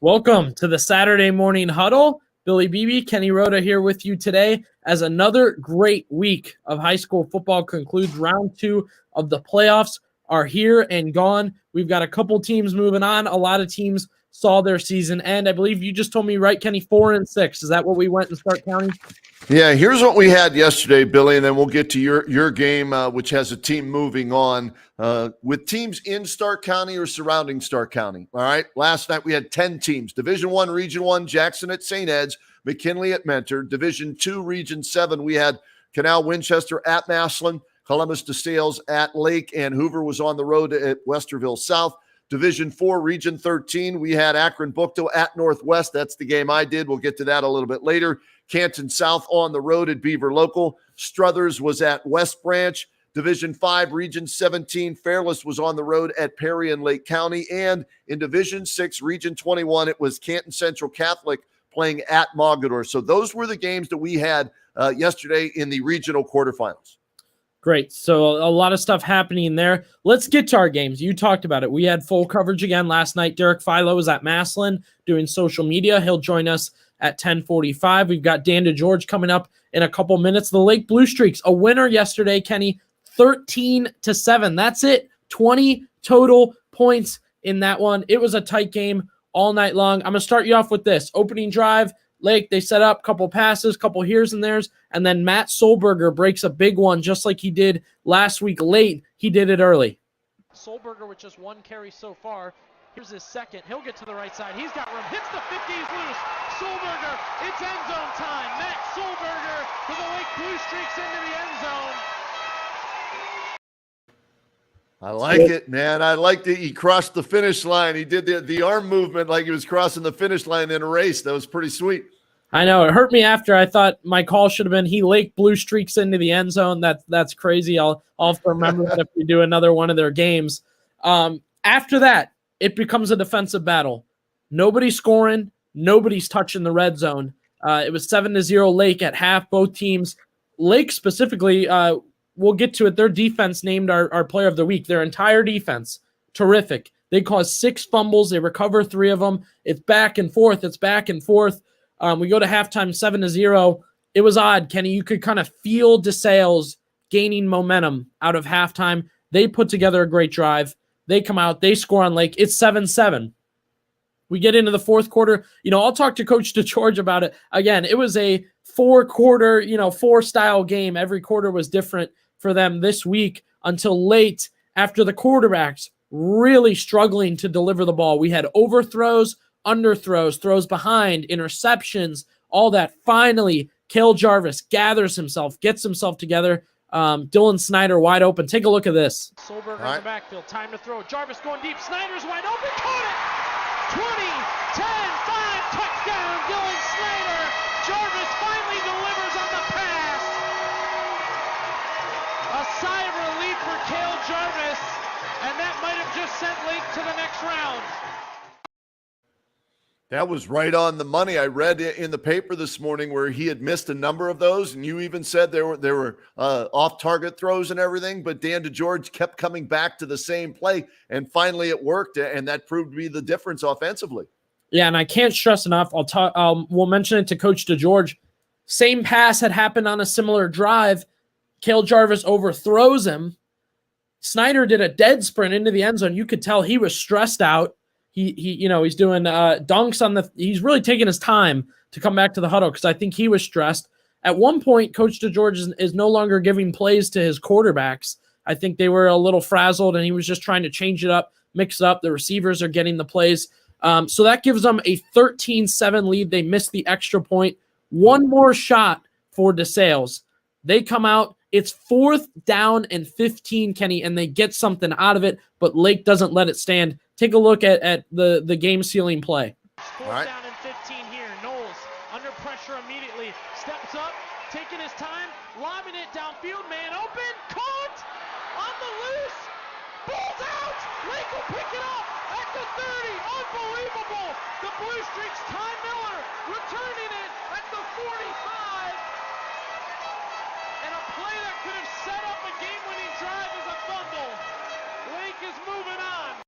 Welcome to the Saturday morning huddle. Billy Beebe, Kenny Rhoda here with you today as another great week of high school football concludes. Round 2 of the playoffs are here and gone. We've got a couple teams moving on. A lot of teams saw their season end. I believe you just told me, right, Kenny, 4-6. Is that what we went in Stark County? Yeah, here's what we had yesterday, Billy, and then we'll get to your game, which has a team moving on with teams in Stark County or surrounding Stark County. All right, last night we had 10 teams. Division I, Region 1, Jackson at St. Ed's, McKinley at Mentor. Division 2, Region 7, we had Canal Winchester at Massillon, Columbus DeSales at Lake, and Hoover was on the road at Westerville South. Division 4, Region 13, we had Akron Bookto at Northwest. That's the game I did. We'll get to that a little bit later. Canton South on the road at Beaver Local. Struthers was at West Branch. Division 5, Region 17, Fairless was on the road at Perry and Lake County. And in Division 6, Region 21, it was Canton Central Catholic playing at Mogador. So those were the games that we had yesterday in the regional quarterfinals. Great. So a lot of stuff happening there. Let's get to our games. You talked about it. We had full coverage again last night. Derek Failo was at Massillon doing social media. He'll join us at 10:45. We've got Dan DeGeorge coming up in a couple minutes. The Lake Blue Streaks, a winner yesterday, Kenny, 13-7. That's it. 20 total points in that one. It was a tight game all night long. I'm going to start you off with this. Opening drive, Lake, they set up, couple passes, couple here's and there's, and then Matt Solberger breaks a big one just like he did last week late. He did it early. Solberger with just one carry so far. Here's his second. He'll get to the right side. He's got room. Hits the 50. He's loose. Solberger. It's end zone time. Matt Solberger for the Lake Blue Streaks into the end zone. I like it, man. I liked it. He crossed the finish line. He did the arm movement like he was crossing the finish line in a race. That was pretty sweet. I know. It hurt me after. I thought my call should have been he Lake Blue Streaks into the end zone. That's crazy. I'll have to remember that if we do another one of their games. After that, it becomes a defensive battle. Nobody's scoring. Nobody's touching the red zone. It was 7-0 Lake at half. Both teams, Lake specifically, we'll get to it. Their defense named our player of the week. Their entire defense, terrific. They caused 6 fumbles. They recover 3 of them. It's back and forth. We go to halftime 7-0. It was odd, Kenny. You could kind of feel DeSales gaining momentum out of halftime. They put together a great drive. They come out, they score on Lake. It's 7-7. We get into the fourth quarter. I'll talk to Coach DeGeorge about it. Again, it was a 4-quarter, 4-style game. Every quarter was different for them this week until late after the quarterbacks really struggling to deliver the ball. We had overthrows, underthrows, throws behind, interceptions, all that. Finally, Cale Jarvis gathers himself, gets himself together. Dylan Snyder wide open. Take a look at this. Solberger in the backfield. Time to throw. Jarvis going deep. Snyder's wide open. Caught it! 20, 10, 5, touchdown, Dylan Snyder. Jarvis finally delivers on the pass. A sigh of relief for Cale Jarvis, and that might have just sent Lake to the next round. That was right on the money. I read in the paper this morning where he had missed a number of those, and you even said there were off-target throws and everything, but Dan DeGeorge kept coming back to the same play, and finally it worked, and that proved to be the difference offensively. Yeah, and I can't stress enough. We'll mention it to Coach DeGeorge. Same pass had happened on a similar drive. Cale Jarvis overthrows him. Snyder did a dead sprint into the end zone. You could tell he was stressed out. He's doing dunks he's really taking his time to come back to the huddle because I think he was stressed. At one point, Coach DeGeorge is no longer giving plays to his quarterbacks. I think they were a little frazzled and he was just trying to change it up, mix it up. The receivers are getting the plays. So that gives them a 13-7 lead. They missed the extra point. One more shot for DeSales. They come out. It's 4th down and 15, Kenny, and they get something out of it, but Lake doesn't let it stand. Take a look at the game-sealing play. 4th down and 15 here. Knowles under pressure immediately. Steps up, taking his time, lobbing it downfield. Man open, caught on the loose. Ball's out. Lake will pick it up at the 30. Unbelievable. The Blue Streaks, Ty Miller returning it at the 45. And a play that could have set up a game-winning drive is a fumble. Lake is moving on.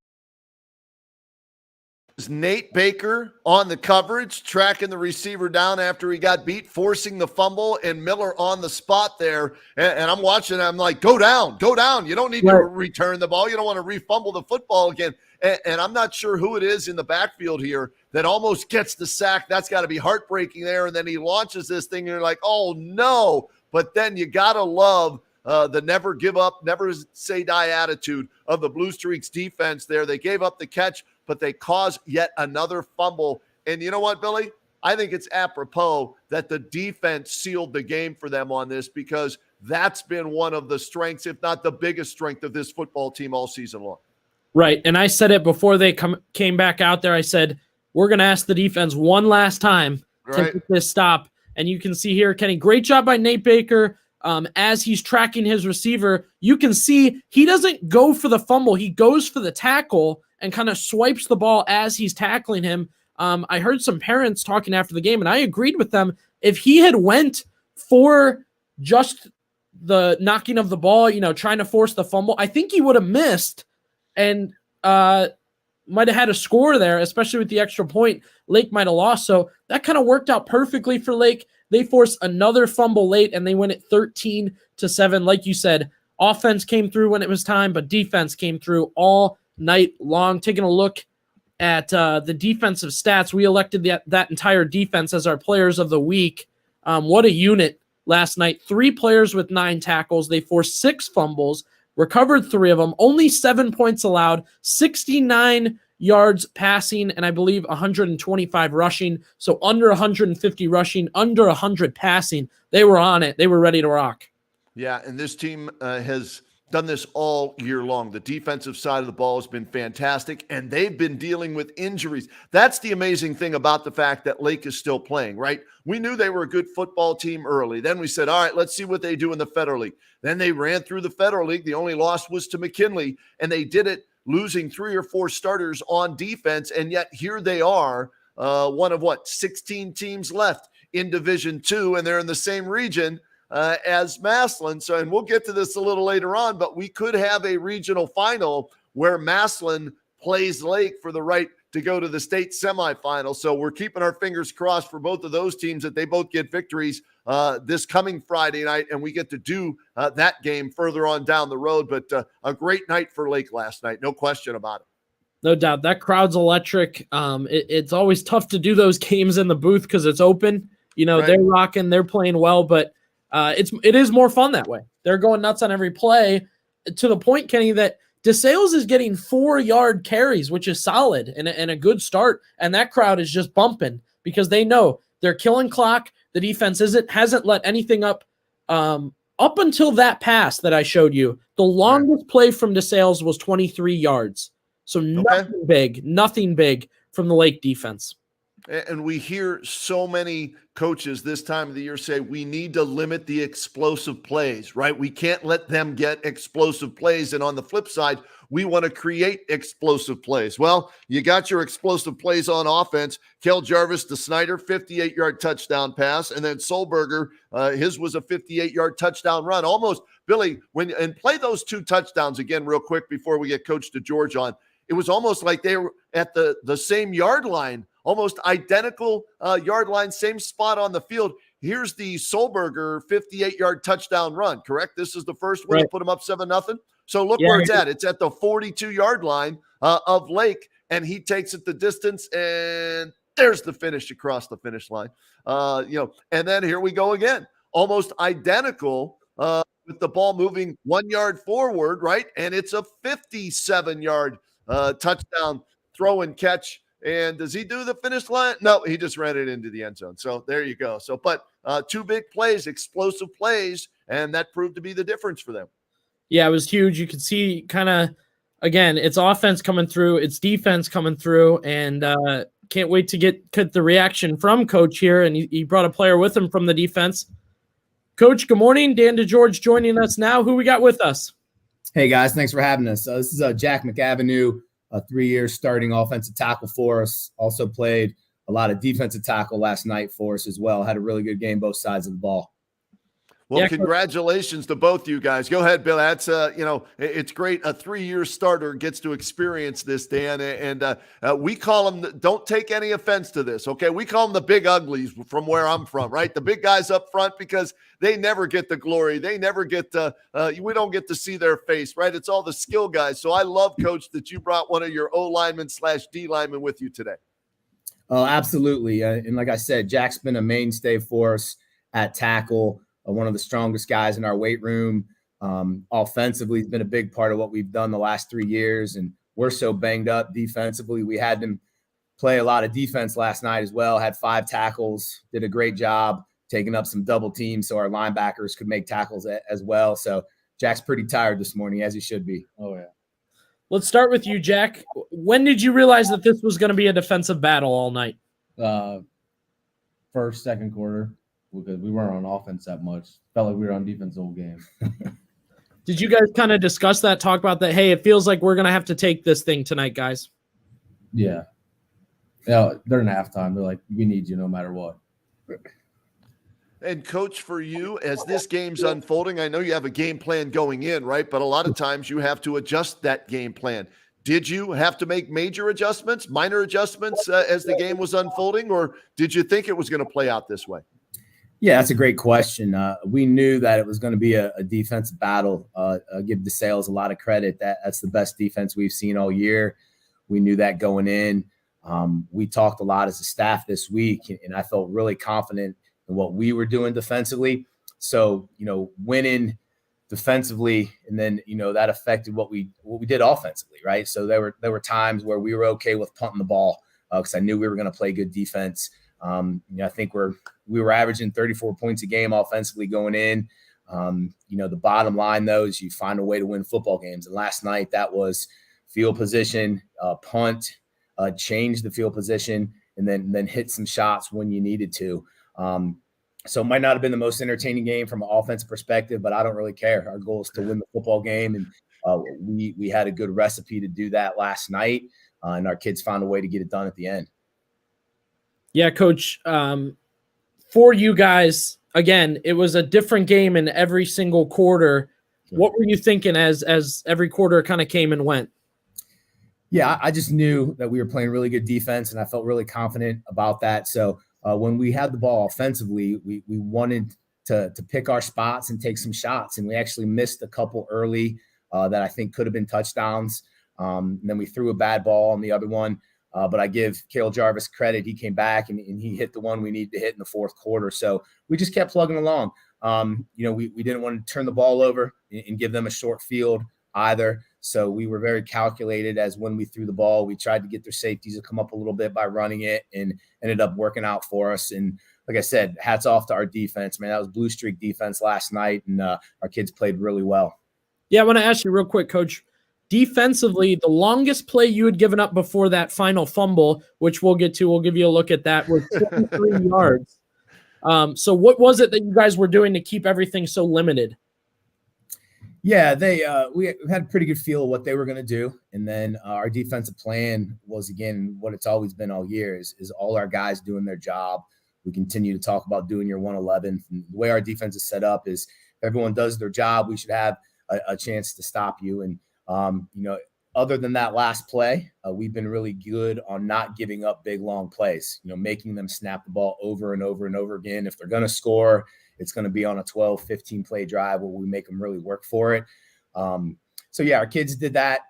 Nate Baker on the coverage, tracking the receiver down after he got beat, forcing the fumble, and Miller on the spot there. And I'm watching, I'm like, go down. You don't need to return the ball. You don't want to refumble the football again. And I'm not sure who it is in the backfield here that almost gets the sack. That's got to be heartbreaking there. And then he launches this thing, and you're like, oh, no. But then you got to love the never give up, never say die attitude of the Blue Streaks defense there. They gave up the catch, but they caused yet another fumble. And you know what, Billy? I think it's apropos that the defense sealed the game for them on this, because that's been one of the strengths, if not the biggest strength of this football team all season long. Right. And I said it before they came back out there. I said, we're going to ask the defense one last time to make this stop. And you can see here, Kenny, great job by Nate Baker. As he's tracking his receiver, you can see he doesn't go for the fumble. He goes for the tackle and kind of swipes the ball as he's tackling him. I heard some parents talking after the game, and I agreed with them. If he had went for just the knocking of the ball, trying to force the fumble, I think he would have missed and might have had a score there, especially with the extra point. Lake might have lost. So that kind of worked out perfectly for Lake. They forced another fumble late, and they win it 13-7. Like you said, offense came through when it was time, but defense came through all night long. Taking a look at the defensive stats, we elected that entire defense as our players of the week. What a unit last night. 3 players with 9 tackles. They forced 6 fumbles, recovered 3 of them, only 7 points allowed, 69 yards passing, and I believe 125 rushing. So under 150 rushing, under 100 passing. They were on it. They were ready to rock. Yeah, and this team has done this all year long. The defensive side of the ball has been fantastic, and they've been dealing with injuries. That's the amazing thing about the fact that Lake is still playing, right? We knew they were a good football team early. Then we said, all right, let's see what they do in the Federal League. Then they ran through the Federal League. The only loss was to McKinley, and they did it losing 3 or 4 starters on defense, and yet here they are, one of 16 teams left in Division II, and they're in the same region as Massillon. So, and we'll get to this a little later on, but we could have a regional final where Massillon plays Lake for the right to go to the state semifinal. So we're keeping our fingers crossed for both of those teams that they both get victories this coming Friday night, and we get to do that game further on down the road. But a great night for Lake last night, no question about it. No doubt. That crowd's electric. It's always tough to do those games in the booth because it's open. Right. They're rocking, they're playing well, but it is more fun that way. They're going nuts on every play, to the point, Kenny, that DeSales is getting 4-yard carries, which is solid and a good start. And that crowd is just bumping because they know they're killing clock. The defense hasn't let anything up until that pass that I showed you. The longest play from DeSales was 23 yards. So nothing big from the Lake defense. And we hear so many coaches this time of the year say we need to limit the explosive plays, right? We can't let them get explosive plays. And on the flip side, we want to create explosive plays. Well, you got your explosive plays on offense. Kel Jarvis to Snyder, 58-yard touchdown pass. And then Solberger, his was a 58-yard touchdown run. Almost, Billy, and play those 2 touchdowns again real quick before we get Coach DeGeorge on. It was almost like they were at the same yard line, almost identical yard line, same spot on the field. Here's the Solberger 58-yard touchdown run, correct? This is the first one to put them up 7-0. So look where it's at. It's at the 42-yard line of Lake, and he takes it the distance, and there's the finish across the finish line. And then here we go again, almost identical with the ball moving 1 yard forward, right? And it's a 57-yard touchdown throw and catch. And does he do the finish line? No, he just ran it into the end zone. So there you go. So, but 2 big plays, explosive plays, and that proved to be the difference for them. Yeah, it was huge. You could see kind of, again, it's offense coming through, it's defense coming through, and can't wait to get the reaction from Coach here. And he brought a player with him from the defense. Coach, good morning. Dan DeGeorge joining us now. Who we got with us? Hey, guys. Thanks for having us. This is Jack McAvenue, a 3-year starting offensive tackle for us. Also played a lot of defensive tackle last night for us as well. Had a really good game, both sides of the ball. Well, Yeah, congratulations to both you guys. Go ahead, Bill. That's it's great. A 3-year starter gets to experience this, Dan, and we call them. Don't take any offense to this, okay? We call them the big uglies from where I'm from, right? The big guys up front because they never get the glory. They never get we don't get to see their face, right? It's all the skill guys. So I love, Coach, that you brought one of your O linemen / D linemen with you today. Oh, absolutely. And like I said, Jack's been a mainstay for us at tackle. One of the strongest guys in our weight room. Offensively, he's been a big part of what we've done the last 3 years, and we're so banged up defensively. We had him play a lot of defense last night as well, had 5 tackles, did a great job taking up some double teams so our linebackers could make tackles as well. So Jack's pretty tired this morning, as he should be. Oh, yeah. let's start with you, Jack. When did you realize that this was going to be a defensive battle all night? First, second quarter. Because we weren't on offense that much. Felt like we were on defense the whole game. Did you guys kind of discuss that, talk about that? Hey, it feels like we're going to have to take this thing tonight, guys. Yeah. Yeah, during halftime, they're like, we need you no matter what. And, Coach, for you, as this game's unfolding, I know you have a game plan going in, right? But a lot of times you have to adjust that game plan. Did you have to make major adjustments, minor adjustments as the game was unfolding, or did you think it was going to play out this way? Yeah, that's a great question. We knew that it was going to be a defensive battle. Give DeSales a lot of credit. That's the best defense we've seen all year. We knew that going in. We talked a lot as a staff this week, and I felt really confident in what we were doing defensively. So, winning defensively, and then, that affected what we did offensively, right? So there were times where we were okay with punting the ball because I knew we were going to play good defense. I think we were averaging 34 points a game offensively going in. The bottom line, though, is you find a way to win football games. And last night that was field position, punt, change the field position, and then hit some shots when you needed to. So it might not have been the most entertaining game from an offensive perspective, but I don't really care. Our goal is to win the football game, and we had a good recipe to do that last night, and our kids found a way to get it done at the end. Yeah, Coach, for you guys, again, it was a different game in every single quarter. What were you thinking as every quarter kind of came and went? Yeah, I just knew that we were playing really good defense, and I felt really confident about that. So when we had the ball offensively, we wanted to pick our spots and take some shots, and we actually missed a couple early that I think could have been touchdowns. And then we threw a bad ball on the other one. But I give Cale Jarvis credit. He came back and he hit the one we needed to hit in the fourth quarter. So we just kept plugging along. We didn't want to turn the ball over and give them a short field either. So we were very calculated as when we threw the ball, we tried to get their safeties to come up a little bit by running it and ended up working out for us. And like I said, hats off to our defense, man. That was blue streak defense last night, and our kids played really well. Yeah, I want to ask you real quick, Coach. Defensively, the longest play you had given up before that final fumble, which we'll get to, we'll give you a look at that, was 23 yards. So what was it that you guys were doing to keep everything so limited? Yeah, we had a pretty good feel of what they were going to do. And then our defensive plan was, again, what it's always been all year is all our guys doing their job. We continue to talk about doing your 111. And the way our defense is set up is if everyone does their job, we should have a chance to stop you. And other than that last play, we've been really good on not giving up big, long plays, making them snap the ball over and over and over again. If they're going to score, it's going to be on a 12, 15 play drive where we make them really work for it. So yeah, our kids did that,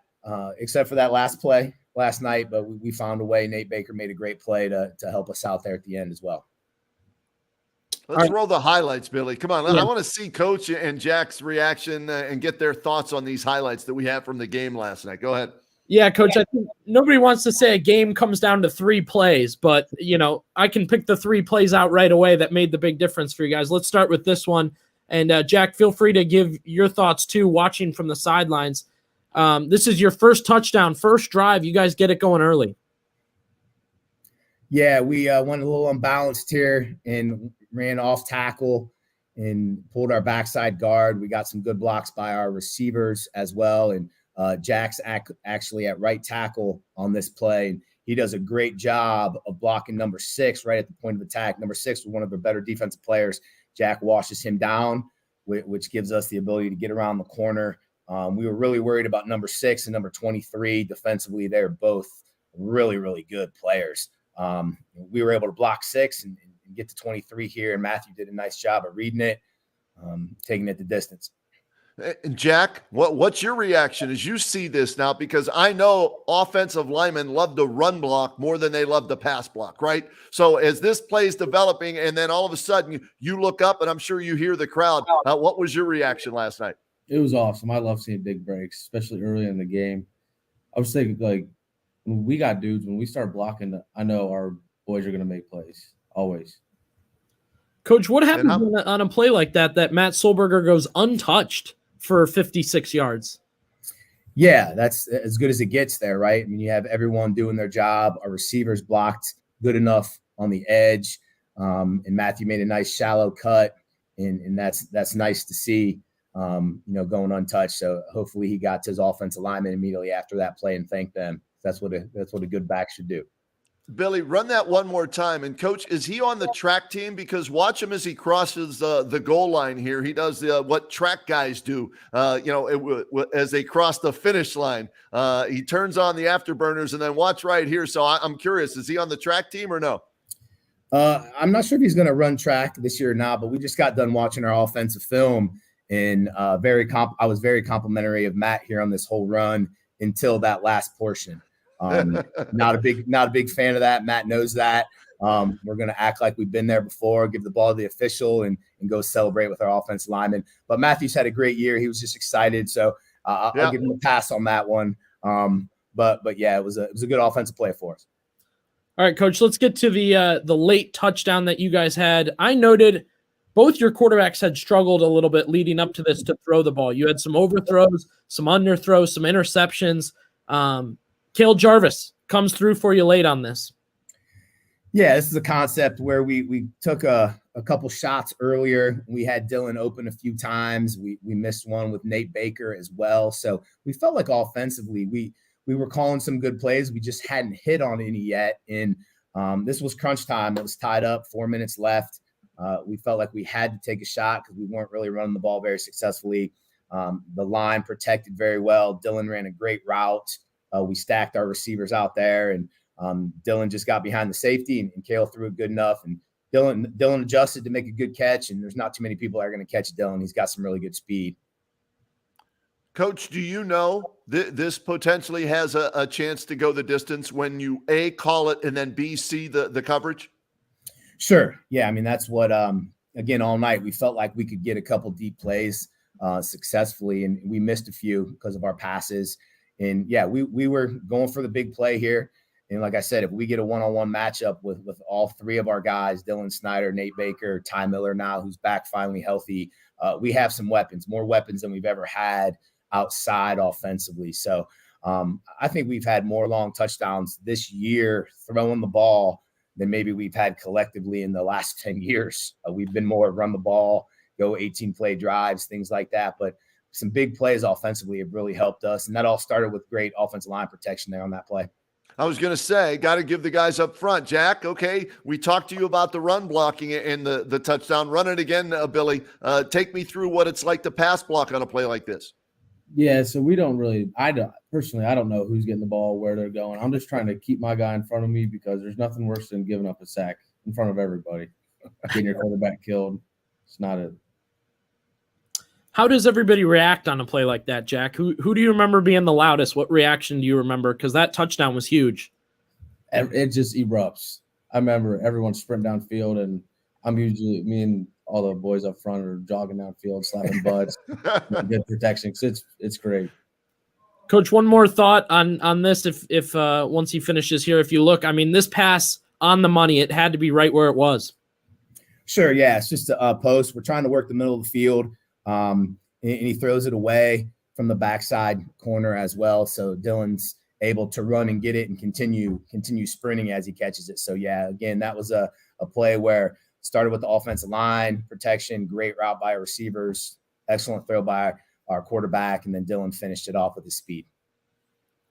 except for that last play last night, but we found a way. Nate Baker made a great play to help us out there at the end as well. Let's roll the highlights, Billy. Come on. Yeah. I want to see Coach and Jack's reaction and get their thoughts on these highlights that we have from the game last night. Go ahead. Yeah, Coach, I think nobody wants to say a game comes down to 3 plays, but, I can pick the 3 plays out right away that made the big difference for you guys. Let's start with this one. And, Jack, feel free to give your thoughts, too, watching from the sidelines. This is your first touchdown, first drive. You guys get it going early. Yeah, we went a little unbalanced here and ran off tackle and pulled our backside guard. We got some good blocks by our receivers as well. And Jack's actually at right tackle on this play. He does a great job of blocking number 6 right at the point of attack. Number 6 was one of the better defensive players. Jack washes him down, which gives us the ability to get around the corner. We were really worried about number 6 and number 23 defensively. They're both really, really good players. We were able to block 6 and get to 23 here, and Matthew did a nice job of reading it, taking it the distance. And Jack, what's your reaction as you see this now? Because I know offensive linemen love to run block more than they love to pass block, right? So as this play is developing, and then all of a sudden you look up, and I'm sure you hear the crowd. What was your reaction last night? It was awesome. I love seeing big breaks, especially early in the game. I was thinking, like, when we got dudes, when we start blocking, I know our boys are going to make plays, always. Coach, what happens on a play like that Matt Solberger goes untouched for 56 yards? Yeah, that's as good as it gets there, right? I mean, you have everyone doing their job. Our receivers blocked good enough on the edge, and Matthew made a nice shallow cut, and that's nice to see, going untouched. So hopefully he got to his offensive lineman immediately after that play and thanked them. That's what a good back should do. Billy, run that one more time. And Coach, is he on the track team? Because watch him as he crosses the goal line here. He does what track guys do, as they cross the finish line. He turns on the afterburners, and then watch right here. So I'm curious, is he on the track team or no? I'm not sure if he's going to run track this year or not, but we just got done watching our offensive film, and I was very complimentary of Matt here on this whole run until that last portion. Not a big fan of that. Matt knows that. We're going to act like we've been there before, give the ball to the official, and go celebrate with our offensive lineman. But Matthew's had a great year. He was just excited. So I'll give him a pass on that one. But yeah, it was a good offensive play for us. All right, Coach, let's get to the late touchdown that you guys had. I noted both your quarterbacks had struggled a little bit leading up to this to throw the ball. You had some overthrows, some underthrows, some interceptions. Cale Jarvis comes through for you late on this. Yeah, this is a concept where we took a couple shots earlier. We had Dylan open a few times. We missed one with Nate Baker as well. So we felt like offensively we were calling some good plays. We just hadn't hit on any yet. And this was crunch time. It was tied up, 4 minutes left. We felt like we had to take a shot because we weren't really running the ball very successfully. The line protected very well. Dylan ran a great route. We stacked our receivers out there, and Dylan just got behind the safety, and Cale threw it good enough. And Dylan adjusted to make a good catch, and there's not too many people that are going to catch Dylan. He's got some really good speed. Coach, do you know this potentially has a chance to go the distance when you A, call it, and then B, see the coverage? Sure. Yeah, I mean, that's what, again, all night we felt like we could get a couple deep plays successfully, and we missed a few because of our passes. And yeah, we were going for the big play here. And like I said, if we get a one-on-one matchup with all three of our guys, Dylan Snyder, Nate Baker, Ty Miller now, who's back finally healthy, we have some weapons, more weapons than we've ever had outside offensively. So I think we've had more long touchdowns this year throwing the ball than maybe we've had collectively in the last 10 years. We've been more run the ball, go 18-play drives, things like that. But some big plays offensively have really helped us. And that all started with great offensive line protection there on that play. I was going to say, got to give the guys up front. Jack, okay, we talked to you about the run blocking and the touchdown. Run it again, Billy. Take me through what it's like to pass block on a play like this. Yeah, so we don't really – I don't know who's getting the ball, where they're going. I'm just trying to keep my guy in front of me because there's nothing worse than giving up a sack in front of everybody. Getting your quarterback killed. It's not it. How does everybody react on a play like that, Jack? Who do you remember being the loudest? What reaction do you remember? Because that touchdown was huge. It just erupts. I remember everyone sprinting downfield, and me and all the boys up front are jogging downfield, slapping butts, good protection. It's great. Coach, one more thought on this. If once he finishes here, if you look, I mean, this pass on the money, it had to be right where it was. Sure, yeah, it's just a post. We're trying to work the middle of the field. And he throws it away from the backside corner as well. So Dylan's able to run and get it and continue sprinting as he catches it. So yeah, again, that was a play where started with the offensive line protection, great route by our receivers, excellent throw by our quarterback, and then Dylan finished it off with his speed.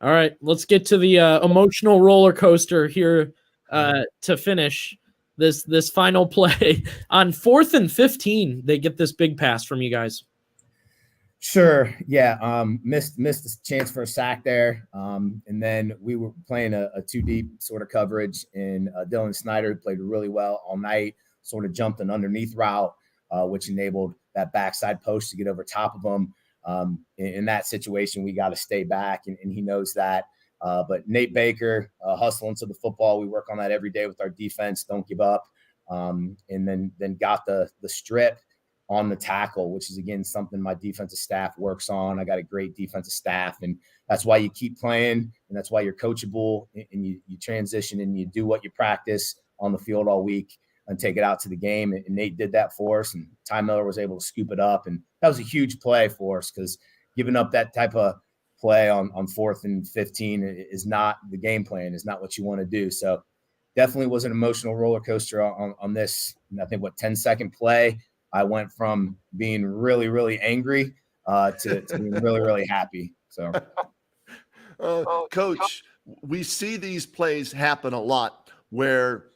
All right, let's get to the emotional roller coaster here to finish. this final play on 4th and 15. They get this big pass from you guys. Sure. Yeah. Missed the chance for a sack there. And then we were playing a 2-deep sort of coverage, and Dylan Snyder played really well all night, sort of jumped an underneath route, which enabled that backside post to get over top of him. In that situation, we got to stay back, and he knows that. But Nate Baker, hustling to the football. We work on that every day with our defense. Don't give up. And then got the strip on the tackle, which is, again, something my defensive staff works on. I got a great defensive staff, and that's why you keep playing, and that's why you're coachable, and you transition and you do what you practice on the field all week and take it out to the game. And Nate did that for us, and Ty Miller was able to scoop it up. And that was a huge play for us, because giving up that type of play on 4th and 15 is not the game plan, is not what you want to do. So definitely was an emotional roller coaster on this. And I think 10-second play, I went from being really, really angry to being really, really happy. So, Coach, we see these plays happen a lot where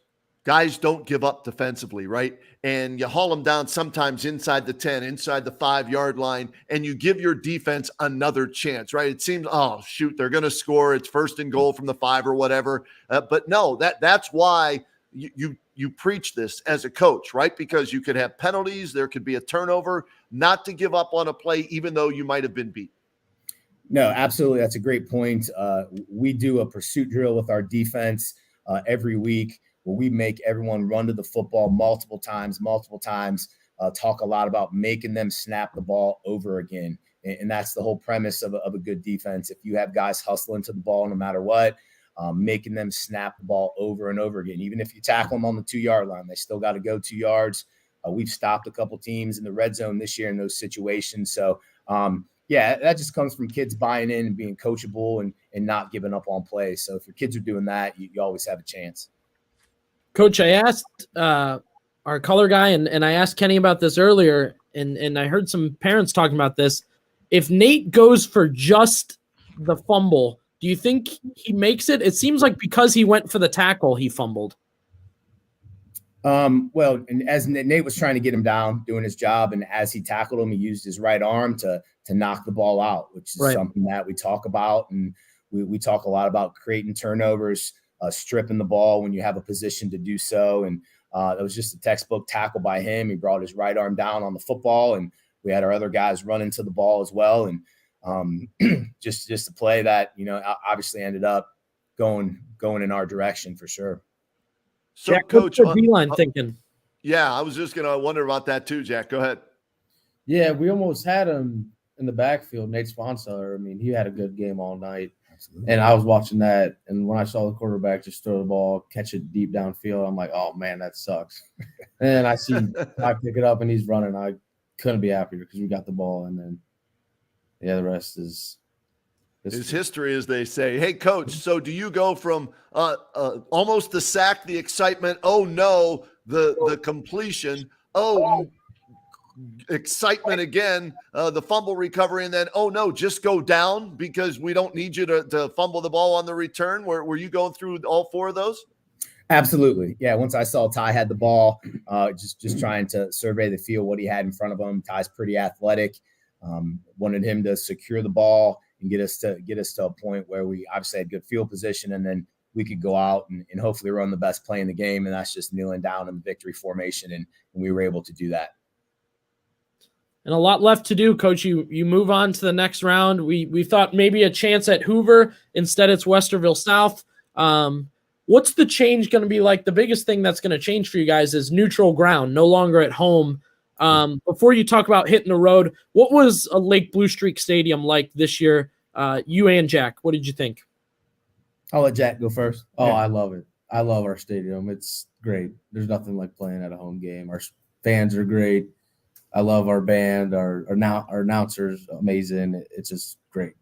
guys don't give up defensively, right? And you haul them down sometimes inside the 10, inside the 5-yard line, and you give your defense another chance, right? It seems, oh, shoot, they're going to score. It's 1st and goal from the 5 or whatever. But no, that's why you preach this as a coach, right? Because you could have penalties. There could be a turnover, not to give up on a play, even though you might have been beat. No, absolutely. That's a great point. We do a pursuit drill with our defense every week, where we make everyone run to the football multiple times, talk a lot about making them snap the ball over again. And that's the whole premise of a good defense. If you have guys hustling to the ball no matter what, making them snap the ball over and over again. Even if you tackle them on the 2-yard line, they still got to go 2 yards. We've stopped a couple teams in the red zone this year in those situations. So, yeah, that just comes from kids buying in and being coachable and not giving up on plays. So if your kids are doing that, you always have a chance. Coach, I asked our color guy, and I asked Kenny about this earlier, and I heard some parents talking about this. If Nate goes for just the fumble, do you think he makes it? It seems like because he went for the tackle, he fumbled. Well, and as Nate was trying to get him down, doing his job, and as he tackled him, he used his right arm to knock the ball out, which is something that we talk about. And we talk a lot about creating turnovers, stripping the ball when you have a position to do so. And that was just a textbook tackle by him. He brought his right arm down on the football, and we had our other guys run into the ball as well. And just a play that, obviously ended up going in our direction for sure. So, Jack, Coach, what's the D-line thinking? Yeah, I was just going to wonder about that too, Jack. Go ahead. Yeah, we almost had him in the backfield. Nate Sponsor, I mean, he had a good game all night. Absolutely. And I was watching that, and when I saw the quarterback just throw the ball, catch it deep downfield, I'm like, oh, man, that sucks. And I pick it up, and he's running. I couldn't be happier because we got the ball, and then, the rest is history, as they say. Hey, Coach, so do you go from almost the sack, the excitement, oh, no, the completion, oh, excitement again, the fumble recovery, and then, oh, no, just go down because we don't need you to fumble the ball on the return? Were you going through all 4 of those? Absolutely. Yeah, once I saw Ty had the ball, just trying to survey the field, what he had in front of him. Ty's pretty athletic. Wanted him to secure the ball and get us to a point where we obviously had good field position, and then we could go out and hopefully run the best play in the game, and that's just kneeling down in the victory formation, and we were able to do that. And a lot left to do, Coach. You move on to the next round. We thought maybe a chance at Hoover. Instead, it's Westerville South. What's the change going to be like? The biggest thing that's going to change for you guys is neutral ground, no longer at home. Before you talk about hitting the road, what was a Lake Blue Streak Stadium like this year? You and Jack, what did you think? I'll let Jack go first. Oh, Yeah. I love it. I love our stadium. It's great. There's nothing like playing at a home game. Our fans are great. I love our band. Our announcers, amazing. It's just great.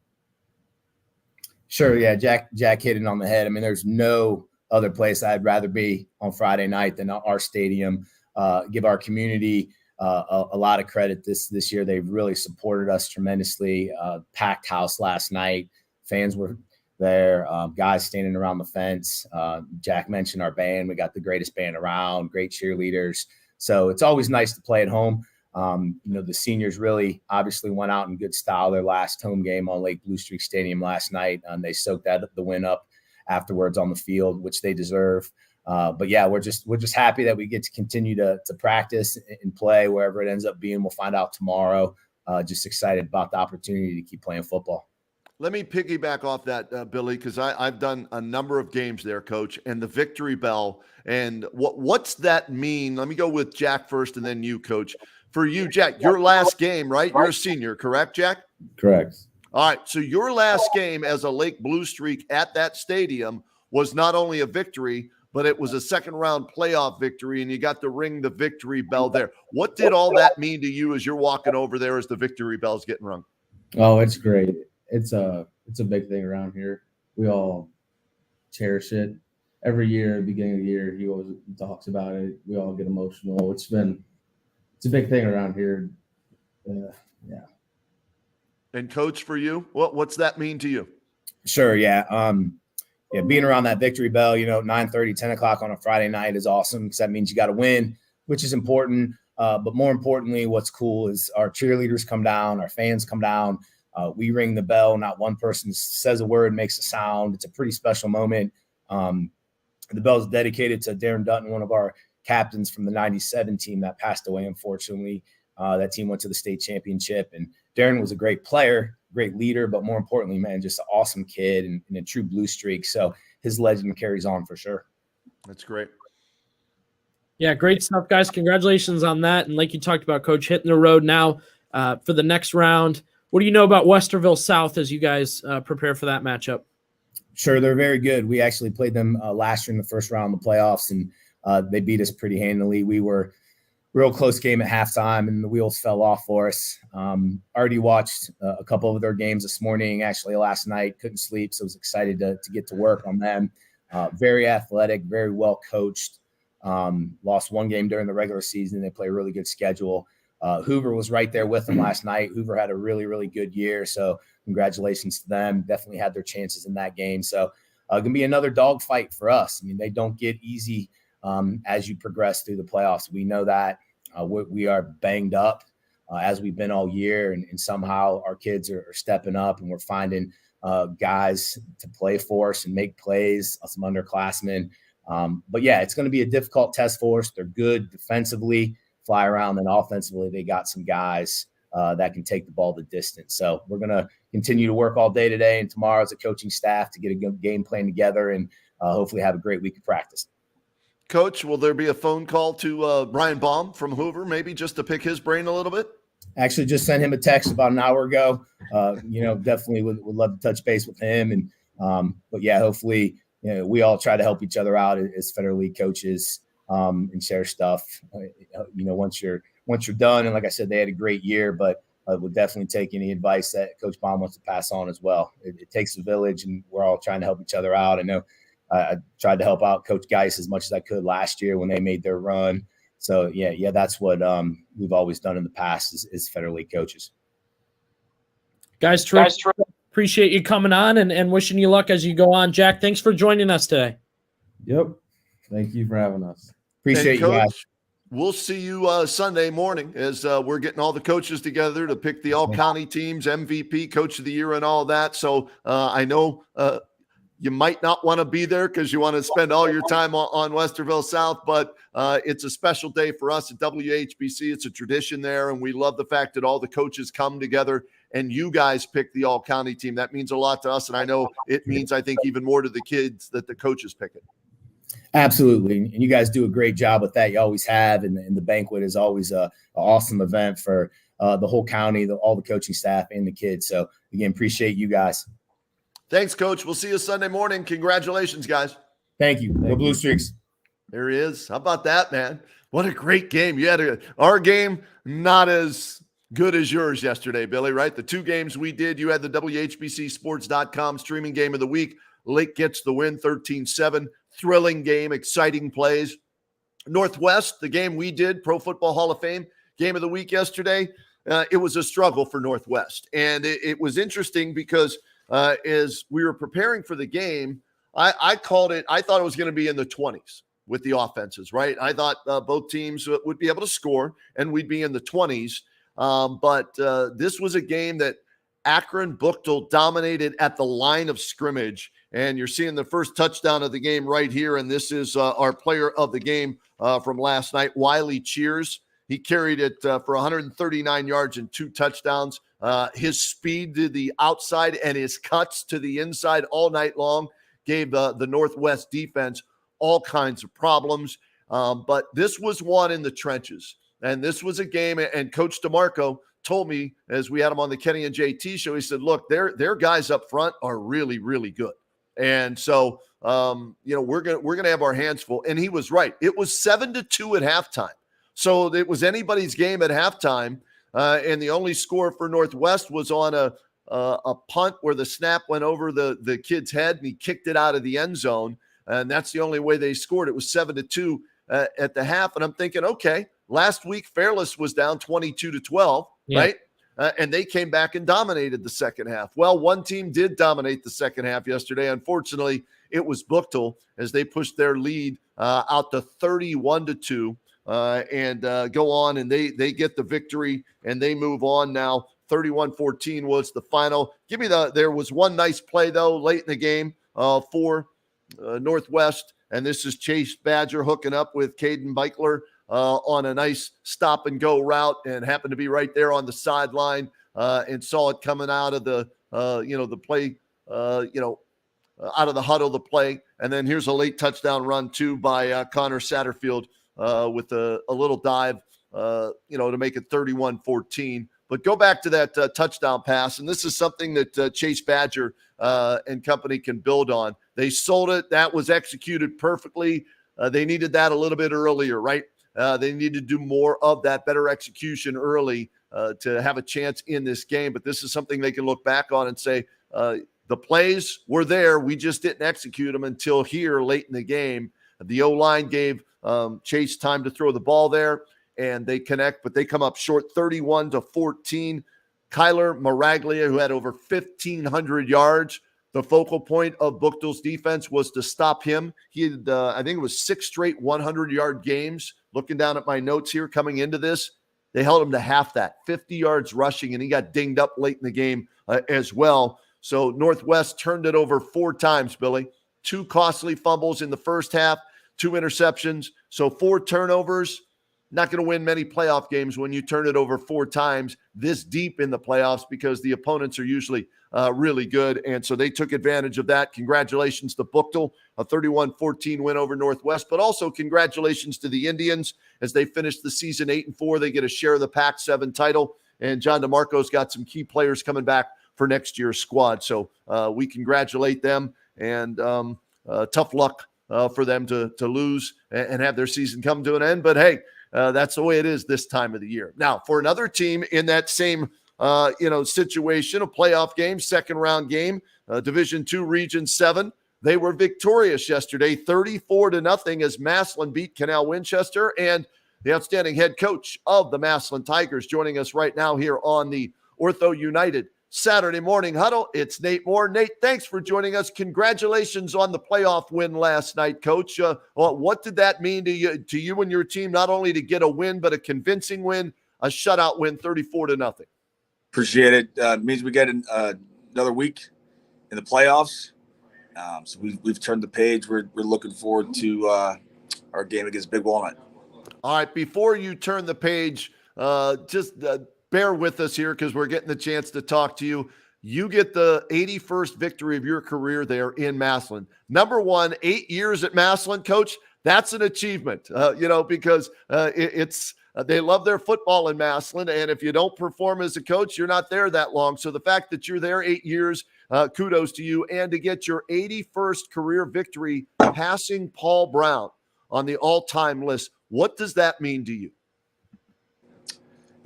Sure, yeah, Jack hit it on the head. I mean, there's no other place I'd rather be on Friday night than our stadium. Give our community a lot of credit this year. They've really supported us tremendously. Packed house last night. Fans were there, guys standing around the fence. Jack mentioned our band. We got the greatest band around, great cheerleaders. So it's always nice to play at home. The seniors really obviously went out in good style their last home game on Lake Blue Streak Stadium last night. They soaked the win up afterwards on the field, which they deserve. But yeah, we're just happy that we get to continue to practice and play wherever it ends up being. We'll find out tomorrow. Just excited about the opportunity to keep playing football. Let me piggyback off that, Billy, because I've done a number of games there, Coach, and the victory bell. And what's that mean? Let me go with Jack first and then you, Coach. For you, Jack, your last game, right? You're a senior, correct, Jack? Correct. All right, so your last game as a Lake Blue Streak at that stadium was not only a victory, but it was a second-round playoff victory, and you got to ring the victory bell there. What did all that mean to you as you're walking over there as the victory bell's getting rung? Oh, it's great. It's a big thing around here. We all cherish it. Every year, at the beginning of the year, he always talks about it. We all get emotional. It's a big thing around here. Yeah. And Coach, for you, what's that mean to you? Sure. Yeah. Being around that victory bell, 9:30, 10 o'clock on a Friday night is awesome because that means you got to win, which is important. But more importantly, what's cool is our cheerleaders come down, our fans come down. We ring the bell. Not one person says a word, makes a sound. It's a pretty special moment. The bell is dedicated to Darren Dutton, one of our captains from the 97 team that passed away, unfortunately. That team went to the state championship, and Darren was a great player, great leader, but more importantly, man, just an awesome kid and a true Blue Streak. So his legend carries on for sure. That's great. Yeah, great stuff, guys. Congratulations on that. And like you talked about, Coach, hitting the road now for the next round. What do you know about Westerville South as you guys prepare for that matchup? Sure, they're very good. We actually played them last year in the first round of the playoffs, and they beat us pretty handily. We were real close game at halftime, and the wheels fell off for us. Already watched a couple of their games this morning, actually last night. Couldn't sleep, so I was excited to get to work on them. Very athletic, very well coached. Lost one game during the regular season. They play a really good schedule. Hoover was right there with them last night. Hoover had a really, really good year, so congratulations to them. Definitely had their chances in that game. So going to be another dogfight for us. I mean, they don't get easy as you progress through the playoffs. We know that. We are banged up as we've been all year, and somehow our kids are stepping up, and we're finding guys to play for us and make plays, some underclassmen. But, yeah, it's going to be a difficult test for us. They're good defensively, fly around, and offensively they got some guys that can take the ball the distance. So we're going to continue to work all day today and tomorrow as a coaching staff to get a good game plan together and hopefully have a great week of practice. Coach, will there be a phone call to Brian Baum from Hoover, maybe just to pick his brain a little bit? Actually, just sent him a text about an hour ago. Definitely would love to touch base with him. And but yeah, hopefully, we all try to help each other out as Federal League coaches and share stuff. Once you're done, and like I said, they had a great year, but would definitely take any advice that Coach Baum wants to pass on as well. It takes a village, and we're all trying to help each other out. I know I tried to help out Coach Geis as much as I could last year when they made their run. So yeah, that's what we've always done in the past is Federal League coaches. Guys, appreciate you coming on and wishing you luck as you go on. Jack, thanks for joining us today. Yep. Thank you for having us. Appreciate you guys. We'll see you Sunday morning as we're getting all the coaches together to pick the all-county teams, MVP, Coach of the Year, and all that. So I know you might not want to be there because you want to spend all your time on Westerville South, but it's a special day for us at WHBC. It's a tradition there, and we love the fact that all the coaches come together and you guys pick the all-county team. That means a lot to us, and I know it means, I think, even more to the kids that the coaches pick it. Absolutely. And you guys do a great job with that. You always have. And the banquet is always an awesome event for the whole county, all the coaching staff and the kids. So, again, appreciate you guys. Thanks, Coach. We'll see you Sunday morning. Congratulations, guys. Thank you. Go Blue Streaks. There he is. How about that, man? What a great game. You had our game not as good as yours yesterday, Billy, right? The two games we did, you had the WHBCSports.com streaming game of the week. Lake gets the win, 13-7. Thrilling game, exciting plays. Northwest, the game we did, Pro Football Hall of Fame, game of the week yesterday, it was a struggle for Northwest. And it was interesting because is we were preparing for the game. I called it. I thought it was going to be in the 20s with the offenses, right? I thought both teams would be able to score, and we'd be in the 20s. But this was a game that Akron Buchtel dominated at the line of scrimmage, and you're seeing the first touchdown of the game right here, and this is our player of the game from last night, Wiley Cheers. He carried it for 139 yards and 2 touchdowns. His speed to the outside and his cuts to the inside all night long gave the Northwest defense all kinds of problems. But this was one in the trenches. And this was a game, and Coach DeMarco told me as we had him on the Kenny and JT show, he said, look, their guys up front are really, really good. And so, we're gonna have our hands full. And he was right. It was 7-2 at halftime. So it was anybody's game at halftime. And the only score for Northwest was on a punt where the snap went over the kid's head and he kicked it out of the end zone. And that's the only way they scored. It was 7-2 at the half. And I'm thinking, okay, last week Fairless was down 22-12, right? And they came back and dominated the second half. Well, one team did dominate the second half yesterday. Unfortunately, it was Buchtel as they pushed their lead out to 31-2 and go on, and they get the victory and they move on now. 31-14 was the final. There was one nice play though late in the game for Northwest, and this is Chase Badger hooking up with Caden Beichler on a nice stop and go route, and happened to be right there on the sideline and saw it coming out of the the play out of the huddle, the play. And then here's a late touchdown run too by Connor Satterfield with a little dive to make it 31-14. But go back to that touchdown pass, and this is something that Chase Badger and company can build on. They sold it. That was executed perfectly. They needed that a little bit earlier, right? They need to do more of that, better execution early to have a chance in this game. But this is something they can look back on and say, the plays were there. We just didn't execute them until here late in the game. The O-line gave Chase time to throw the ball there, and they connect, but they come up short 31-14. Kyler Maraglia, who had over 1,500 yards, the focal point of Buchtel's defense was to stop him. He had, I think it was 6 straight 100-yard games. Looking down at my notes here coming into this, they held him to half that, 50 yards rushing, and he got dinged up late in the game as well. So Northwest turned it over 4 times, Billy. 2 costly fumbles in the first half, 2 interceptions. So 4 turnovers. Not going to win many playoff games when you turn it over 4 times this deep in the playoffs, because the opponents are usually really good. And so they took advantage of that. Congratulations to Buchtel, a 31-14 win over Northwest, but also congratulations to the Indians as they finished the season 8-4. They get a share of the Pac-7 title, and John DeMarco's got some key players coming back for next year's squad. So we congratulate them, and tough luck for them to lose and have their season come to an end. But hey, that's the way it is this time of the year. Now, for another team in that same situation, a playoff game, second round game, Division II, Region 7, they were victorious yesterday, 34-0, as Massillon beat Canal Winchester. And the outstanding head coach of the Massillon Tigers joining us right now here on the Ortho United Saturday Morning Huddle. It's Nate Moore. Nate, thanks for joining us. Congratulations on the playoff win last night, Coach. What did that mean to you and your team, not only to get a win, but a convincing win, a shutout win, 34-0? Appreciate it. It means we get another week in the playoffs. So we've turned the page. We're looking forward to our game against Big Walnut. All right, before you turn the page, just bear with us here because we're getting the chance to talk to you. You get the 81st victory of your career there in Massillon. Number one, 8 years at Massillon, Coach. That's an achievement, because it's they love their football in Massillon, and if you don't perform as a coach, you're not there that long. So the fact that you're there 8 years, kudos to you, and to get your 81st career victory, passing Paul Brown on the all-time list. What does that mean to you?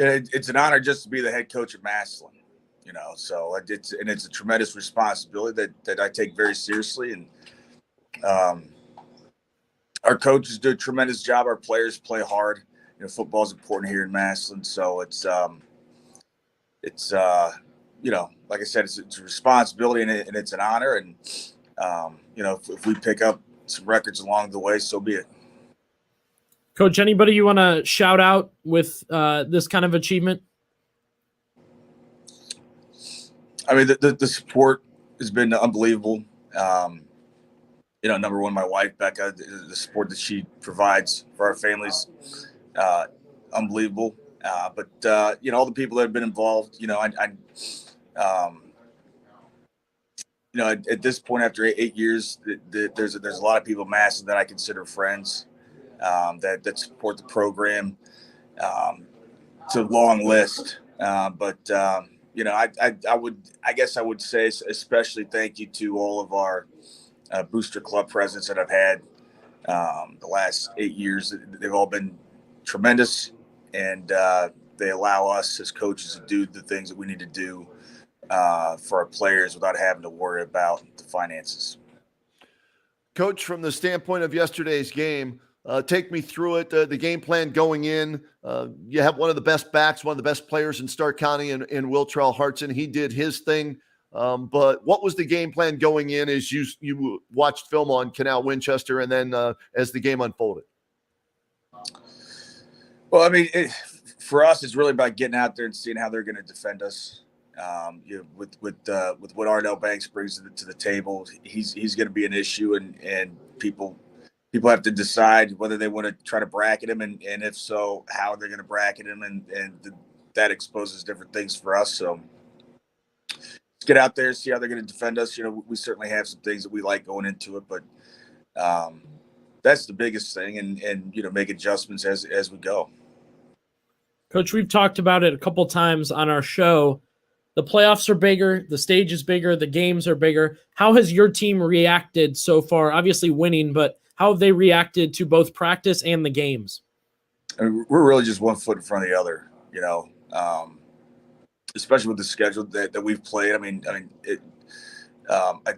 It's an honor just to be the head coach of Massillon, so it's a tremendous responsibility that I take very seriously. And our coaches do a tremendous job. Our players play hard. Football is important here in Massillon. So it's like I said, it's a responsibility and it's an honor. And, if we pick up some records along the way, so be it. Coach, anybody you want to shout out with this kind of achievement? I mean, the support has been unbelievable. Number one, my wife, Becca, the support that she provides for our families, unbelievable. But all the people that have been involved, at this point, after 8 years, there's a lot of people massive that I consider friends that support the program. It's a long list, but I guess I would say especially thank you to all of our booster club presidents that I've had the last 8 years. They've all been tremendous, and they allow us as coaches to do the things that we need to do for our players without having to worry about the finances. Coach, from the standpoint of yesterday's game, take me through it. The game plan going in. You have one of the best backs, one of the best players in Stark County, in Will Trell Hartson. He did his thing. But what was the game plan going in as you watched film on Canal Winchester and then as the game unfolded? Well, I mean, for us, it's really about getting out there and seeing how they're going to defend us. With what Ardell Banks brings to the table, he's going to be an issue, and people have to decide whether they want to try to bracket him, and if so, how they're going to bracket him, and that exposes different things for us. So let's get out there, see how they're going to defend us. We certainly have some things that we like going into it, but that's the biggest thing, and make adjustments as we go. Coach, we've talked about it a couple times on our show. The playoffs are bigger, the stage is bigger, the games are bigger. How has your team reacted so far? Obviously winning, but how have they reacted to both practice and the games? I mean, we're really just one foot in front of the other, especially with the schedule that we've played. I mean,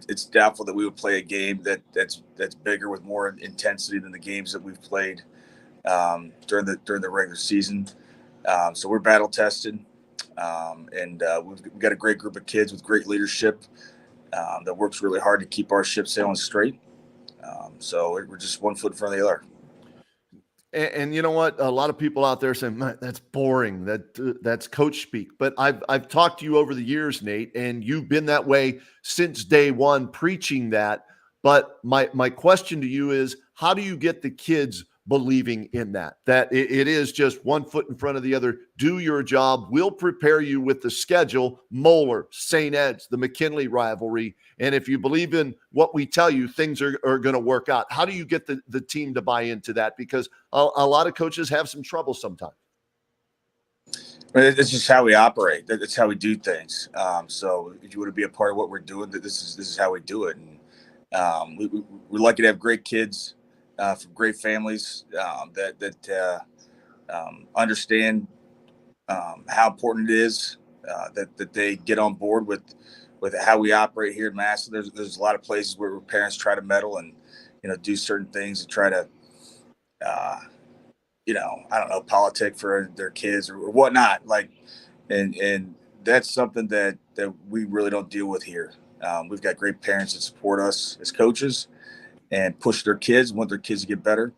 it's doubtful that we would play a game that's bigger with more intensity than the games that we've played during the regular season. So we're battle tested. And we've got a great group of kids with great leadership that works really hard to keep our ship sailing straight. So we're just one foot in front of the other. And you know what? A lot of people out there saying, that's boring. That's coach speak. But I've talked to you over the years, Nate, and you've been that way since day one, preaching that. But my question to you is, how do you get the kids believing in that it is just one foot in front of the other? Do your job. We'll prepare you with the schedule, Moeller, St. Ed's, the McKinley rivalry. And if you believe in what we tell you, things are going to work out. How do you get the team to buy into that? Because a lot of coaches have some trouble sometimes. It's just how we operate. That's how we do things. So if you want to be a part of what we're doing, this is how we do it. And we're lucky to have great kids from great families that understand how important it is that they get on board with how we operate here in Madison. There's a lot of places where parents try to meddle and do certain things and try to I don't know, politic for their kids or whatnot. And that's something that we really don't deal with here. We've got great parents that support us as coaches and push their kids, want their kids to get better.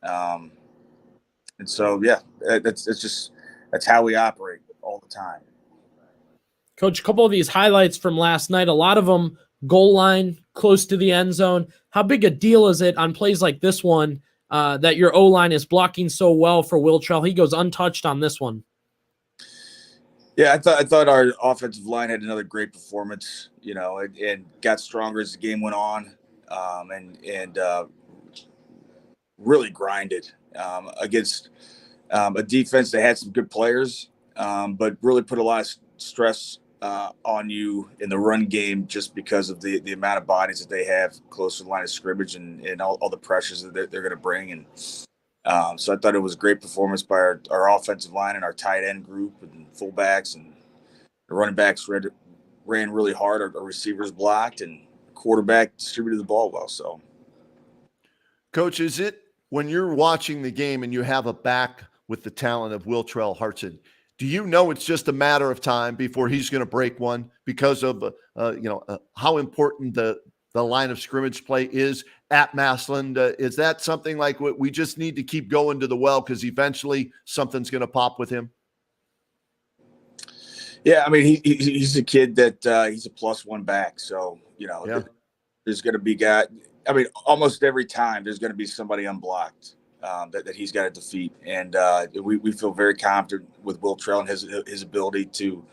And so, that's how we operate all the time. Coach, a couple of these highlights from last night, a lot of them goal line, close to the end zone. How big a deal is it on plays like this one that your O-line is blocking so well for Will Trell? He goes untouched on this one. Yeah, I thought our offensive line had another great performance, and got stronger as the game went on. And really grinded against a defense that had some good players, but really put a lot of stress on you in the run game just because of the amount of bodies that they have close to the line of scrimmage and all the pressures that they're going to bring. And so I thought it was a great performance by our offensive line and our tight end group and fullbacks, and the running backs ran really hard. Our receivers blocked, and quarterback distributed the ball well. So, Coach, is it when you're watching the game and you have a back with the talent of Will Trell Hartson, Do you know it's just a matter of time before he's going to break one because of how important the line of scrimmage play is at Massland? Is that something like what we just need to keep going to the well because eventually something's going to pop with him? Yeah, I mean he's a kid that he's a +1 back, so there's going to be almost every time there's going to be somebody unblocked that he's got to defeat, and we feel very confident with Will Trail and his ability to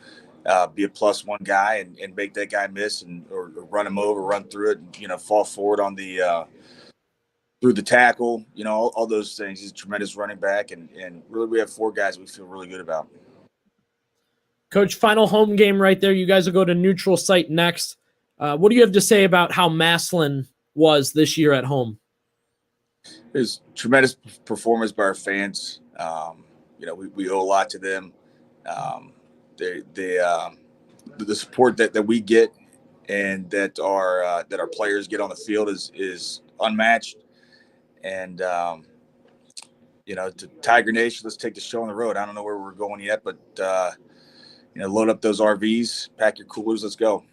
be a +1 guy and make that guy miss or run him over, run through it, and fall forward on the through the tackle, all those things. He's a tremendous running back, and really we have 4 guys we feel really good about. Coach, final home game right there. You guys will go to neutral site next. What do you have to say about how Massland was this year at home? It was tremendous performance by our fans. We owe a lot to them. The support that we get and that our players get on the field is unmatched. And to Tiger Nation, let's take the show on the road. I don't know where we're going yet, but load up those RVs, pack your coolers, let's go.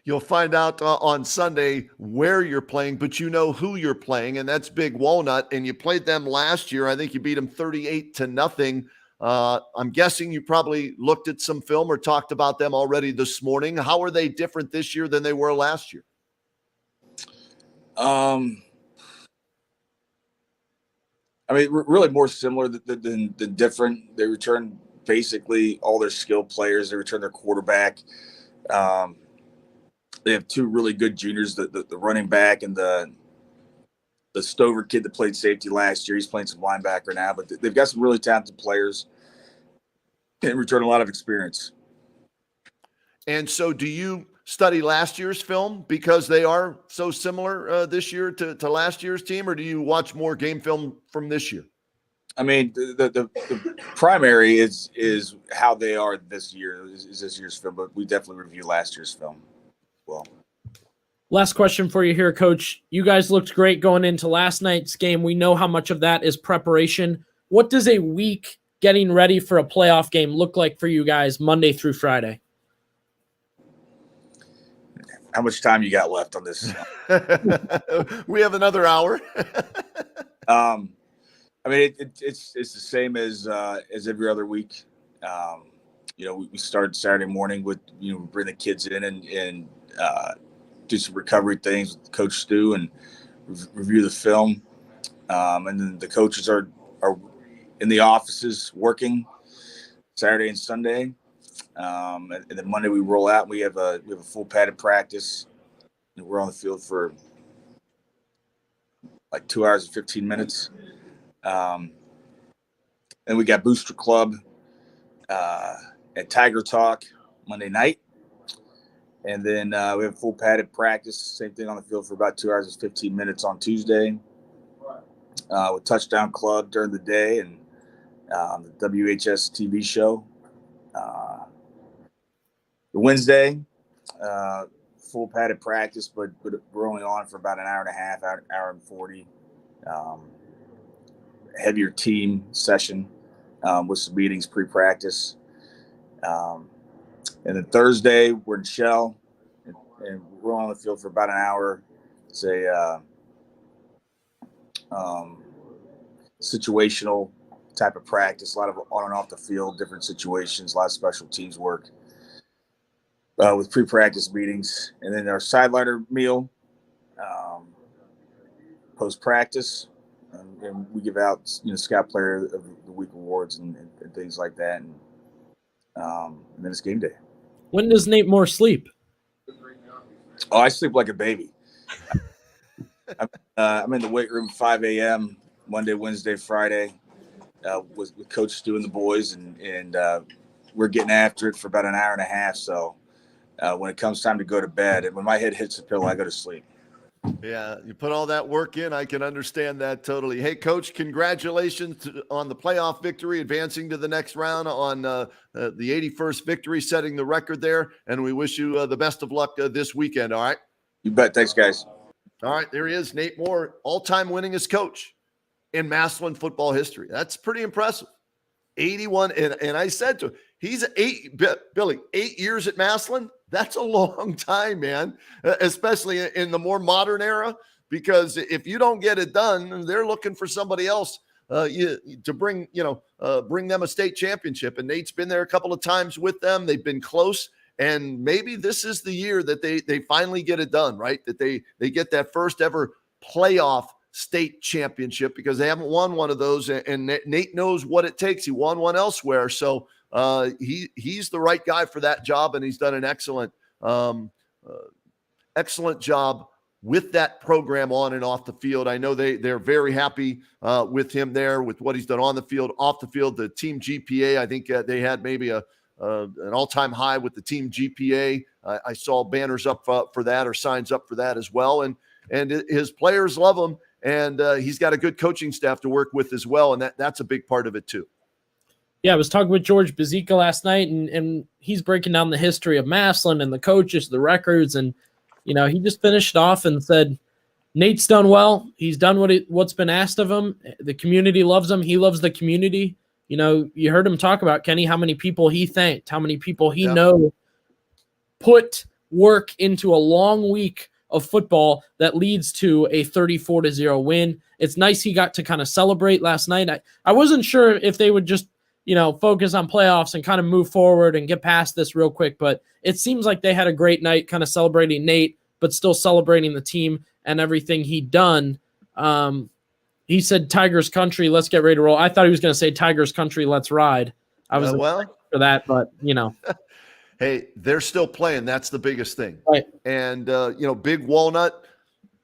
You'll find out on Sunday where you're playing, but you know who you're playing, and that's Big Walnut. And you played them last year. I think you beat them 38-0. I'm guessing you probably looked at some film or talked about them already this morning. How are they different this year than they were last year? Really more similar than different. They return basically all their skilled players. They return their quarterback. They have 2 really good juniors, the running back and the Stover kid that played safety last year. He's playing some linebacker now, but they've got some really talented players and return a lot of experience. And so do you study last year's film because they are so similar this year to last year's team, or do you watch more game film from this year? The primary is how they are this year, is this year's film, but we definitely review last year's film. Well, last question for you here, Coach. You guys looked great going into last night's game. We know how much of that is preparation. What does a week getting ready for a playoff game look like for you guys Monday through Friday? How much time you got left on this? We have another hour. It's the same as every other week. We start Saturday morning with bring the kids in and do some recovery things with Coach Stu and review the film, and then the coaches are in the offices working Saturday and Sunday, and then Monday we roll out. And we have a full padded practice. We're on the field for like 2 hours and 15 minutes. And we got Booster Club and Tiger Talk Monday night. And then we have full padded practice, same thing on the field for about 2 hours and 15 minutes on Tuesday. With Touchdown Club during the day and the WHS TV show. The Wednesday, full padded practice, but we're only on for about an hour and a half, hour and 40. Heavier team session with some meetings pre-practice. And then Thursday, we're in Shell, and we're on the field for about an hour. It's a situational type of practice, a lot of on and off the field, different situations, a lot of special teams work with pre-practice meetings. And then our sideliner meal, post-practice, and we give out, Scout Player of the Week awards and things like that. And then it's game day. When does Nate Moore sleep? Oh, I sleep like a baby. I'm in the weight room 5 a.m. Monday, Wednesday, Friday with Coach Stu and the boys, and we're getting after it for about an hour and a half. So when it comes time to go to bed, and when my head hits the pillow, I go to sleep. Yeah, you put all that work in. I can understand that totally. Hey, Coach, congratulations on the playoff victory, advancing to the next round on the 81st victory, setting the record there. And we wish you the best of luck this weekend, all right? You bet. Thanks, guys. All right, there he is, Nate Moore, all-time winningest coach in Massland football history. That's pretty impressive. 81. And I said to him, he's Billy, 8 years at Massillon. That's a long time, man, especially in the more modern era, because if you don't get it done, they're looking for somebody else to bring them a state championship. And Nate's been there a couple of times with them. They've been close. And maybe this is the year that they finally get it done, right? That they get that first ever playoff state championship, because they haven't won one of those. And Nate knows what it takes. He won one elsewhere. So he's the right guy for that job. And he's done an excellent job with that program on and off the field. I know they're very happy with him there, with what he's done on the field, off the field. The team GPA, I think they had maybe an all-time high with the team GPA. I saw banners up for that, or signs up for that as well. And his players love him, and he's got a good coaching staff to work with as well. And that's a big part of it too. Yeah, I was talking with George Bazika last night, and he's breaking down the history of Massillon and the coaches, the records, and he just finished off and said, Nate's done well. He's done what's been asked of him. The community loves him. He loves the community. You heard him talk about, Kenny, how many people he thanked, how many people he know put work into a long week of football that leads to a 34-0 win. It's nice he got to kind of celebrate last night. I wasn't sure if they would just, focus on playoffs and kind of move forward and get past this real quick, but it seems like they had a great night kind of celebrating Nate, but still celebrating the team and everything he'd done. He said, Tigers country, let's get ready to roll. I thought he was going to say Tigers country, let's ride. I was for that, but Hey, they're still playing. That's the biggest thing. Right. And, Big Walnut,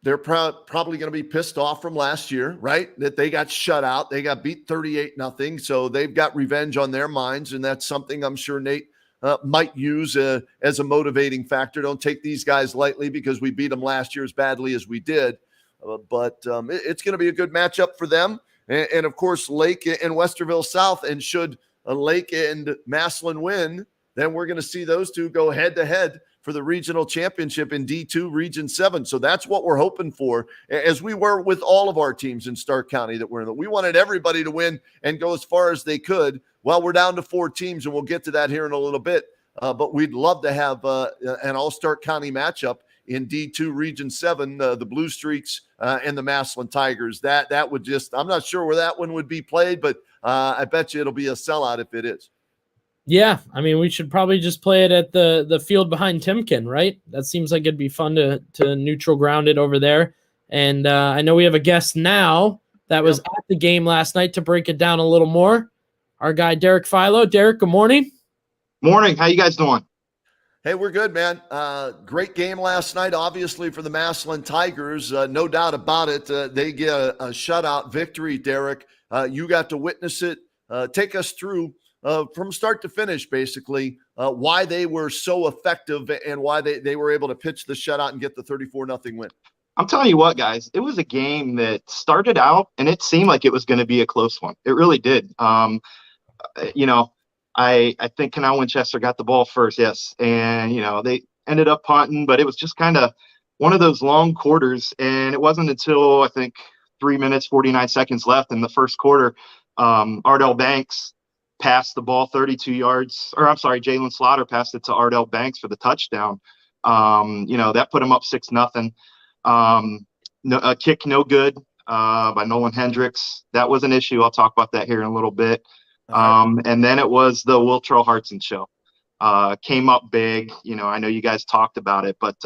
they're probably going to be pissed off from last year, right? That they got shut out. They got beat 38-0. So they've got revenge on their minds. And that's something I'm sure Nate might use as a motivating factor. Don't take these guys lightly, because we beat them last year as badly as we did. But it's going to be a good matchup for them. And of course, Lake and Westerville South. And should Lake and Massillon win, then we're going to see those two go head-to-head for the regional championship in D2 Region 7. So that's what we're hoping for, as we were with all of our teams in Stark County that were in. We wanted everybody to win and go as far as they could. Well, we're down to 4 teams, and we'll get to that here in a little bit. But we'd love to have an all-Stark County matchup in D2 Region 7, the Blue Streaks and the Massillon Tigers. That would just – I'm not sure where that one would be played, but I bet you it'll be a sellout if it is. Yeah, I mean, we should probably just play it at the field behind Timken, right? That seems like it'd be fun to neutral ground it over there. And I know we have a guest now that was at the game last night to break it down a little more. Our guy, Derek Failo. Derek, good morning. Morning. How you guys doing? Hey, we're good, man. Great game last night, obviously, for the Massillon Tigers. No doubt about it. They get a shutout victory, Derek. You got to witness it. Take us through from start to finish, basically, why they were so effective and why they were able to pitch the shutout and get the 34-0 win. I'm telling you what, guys, it was a game that started out and it seemed like it was going to be a close one. It really did. I think Canal Winchester got the ball first, yes. And, they ended up punting, but it was just kind of one of those long quarters. And it wasn't until, I think, 3 minutes, 49 seconds left in the first quarter, Ardell Banks passed the ball 32 yards, or I'm sorry, Jalen Slaughter passed it to Ardell Banks for the touchdown. That put him up 6-0. A kick no good by Nolan Hendricks. That was an issue. I'll talk about that here in a little bit. And then it was the Will Trail Hartson show. Came up big. I know you guys talked about it, but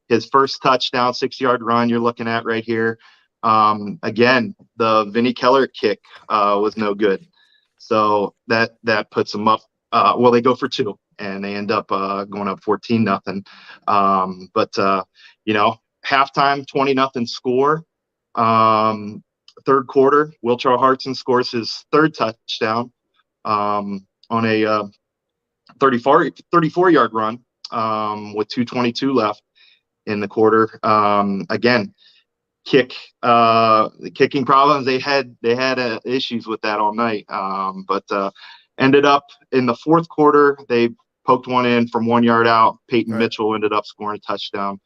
his first touchdown, 6-yard run you're looking at right here. Again, the Vinnie Keller kick was no good. So that puts them up. They go for 2, and they end up going up 14-0. Halftime 20-0 score. Third quarter, Will Trail Hartson scores his 3rd touchdown on a 34-yard run with 2:22 left in the quarter. Again, the kicking problems, they had issues with that all night, but ended up in the 4th quarter they poked one in from 1 yard out. Peyton Mitchell ended up scoring a touchdown,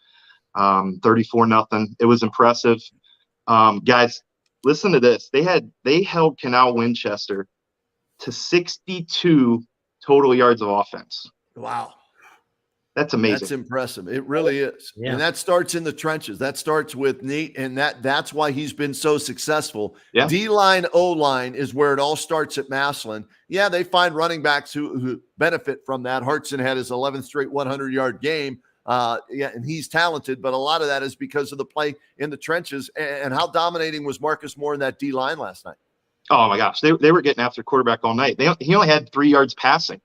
34-0. It was impressive. Guys, listen to this. They held Canal Winchester to 62 total yards of offense. Wow. That's amazing. That's impressive. It really is. Yeah. And that starts in the trenches. That starts with Nate, and that's why he's been so successful. Yeah. D-line, O-line is where it all starts at Massillon. Yeah, they find running backs who benefit from that. Hartson had his 11th straight 100-yard game. And he's talented, but a lot of that is because of the play in the trenches. And how dominating was Marcus Moore in that D-line last night? Oh, my gosh. They were getting after quarterback all night. He only had 3 yards passing.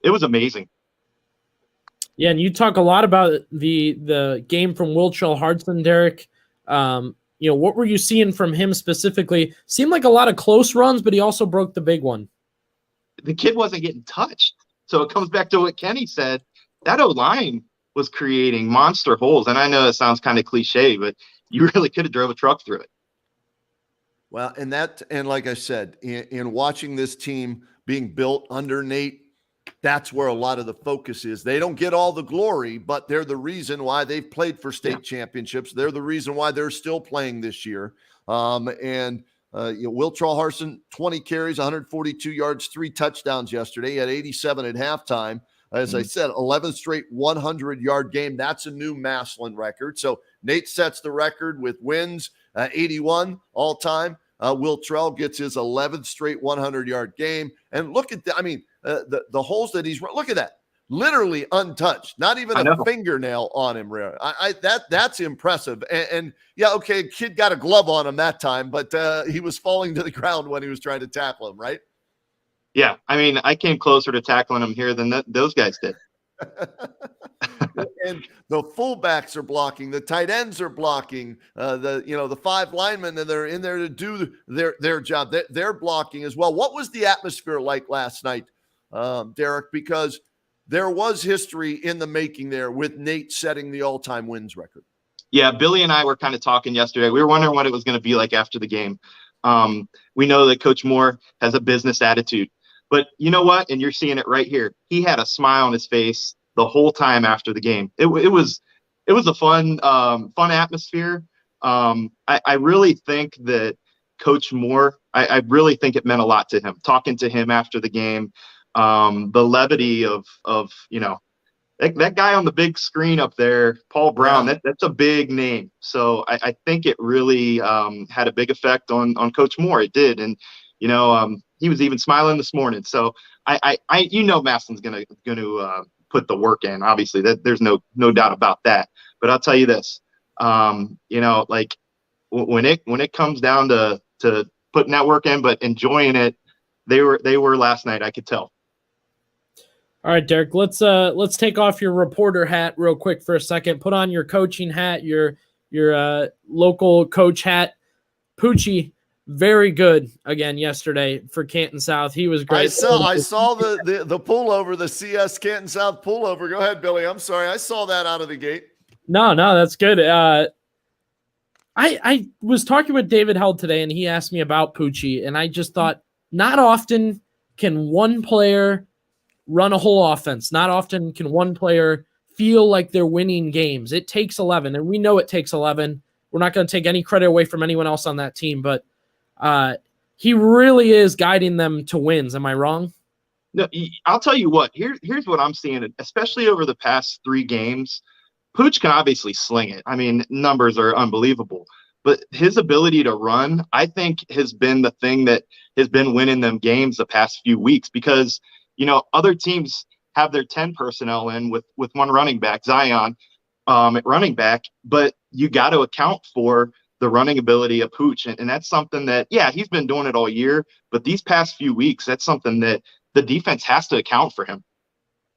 It was amazing. Yeah, and you talk a lot about the game from Wiltrell Hartson, Derek. What were you seeing from him specifically? Seemed like a lot of close runs, but he also broke the big one. The kid wasn't getting touched. So it comes back to what Kenny said. That O-line was creating monster holes. And I know it sounds kind of cliche, but you really could have drove a truck through it. Well, and like I said, in watching this team being built under Nate, that's where a lot of the focus is. They don't get all the glory, but they're the reason why they've played for state championships. They're the reason why they're still playing this year. Wiltrell Hartson, 20 carries, 142 yards, 3 touchdowns yesterday. He had 87 at halftime. As I said, 11th straight 100-yard game. That's a new Massillon record. So Nate sets the record with wins, 81 all time. Wiltrell gets his 11th straight 100-yard game. And look at the holes that he's – look at that. Literally untouched. Not even a fingernail on him. That's impressive. And yeah, okay, kid got a glove on him that time, but he was falling to the ground when he was trying to tackle him, right? Yeah, I came closer to tackling him here than those guys did. And the fullbacks are blocking, the tight ends are blocking, the 5 linemen, and they're in there to do their job. They're blocking as well. What was the atmosphere like last night, Derek? Because there was history in the making there with Nate setting the all-time wins record. Yeah, Billy and I were kind of talking yesterday. We were wondering what it was going to be like after the game. We know that Coach Moore has a business attitude. But you know what? And you're seeing it right here. He had a smile on his face the whole time after the game. It was a fun atmosphere. I really think that Coach Moore, I really think it meant a lot to him. Talking to him after the game, the levity of that guy on the big screen up there, Paul Brown. That's a big name. So I think it really had a big effect on Coach Moore. It did, and he was even smiling this morning. So Massillon's gonna put the work in. Obviously, that there's no doubt about that. But I'll tell you this, when it comes down to putting that work in, but enjoying it, they were last night. I could tell. All right, Derek, let's take off your reporter hat real quick for a second. Put on your coaching hat, your local coach hat. Poochie, very good again yesterday for Canton South. He was great. I saw the pullover, the CS Canton South pullover. Go ahead, Billy. I'm sorry. I saw that out of the gate. No, that's good. I was talking with David Held today, and he asked me about Poochie, and I just thought, not often can one player run a whole offense. Not often can one player feel like they're winning games. It takes 11, and we know it takes 11. We're not going to take any credit away from anyone else on that team, but he really is guiding them to wins. Am I wrong? No, I'll tell you what. Here's what I'm seeing, especially over the past 3 games. Pooch can obviously sling it. Numbers are unbelievable. But his ability to run, I think, has been the thing that has been winning them games the past few weeks because, other teams have their 10 personnel in with one running back, Zion, at running back. But you got to account for the running ability of Pooch. And that's something that, he's been doing it all year. But these past few weeks, that's something that the defense has to account for him.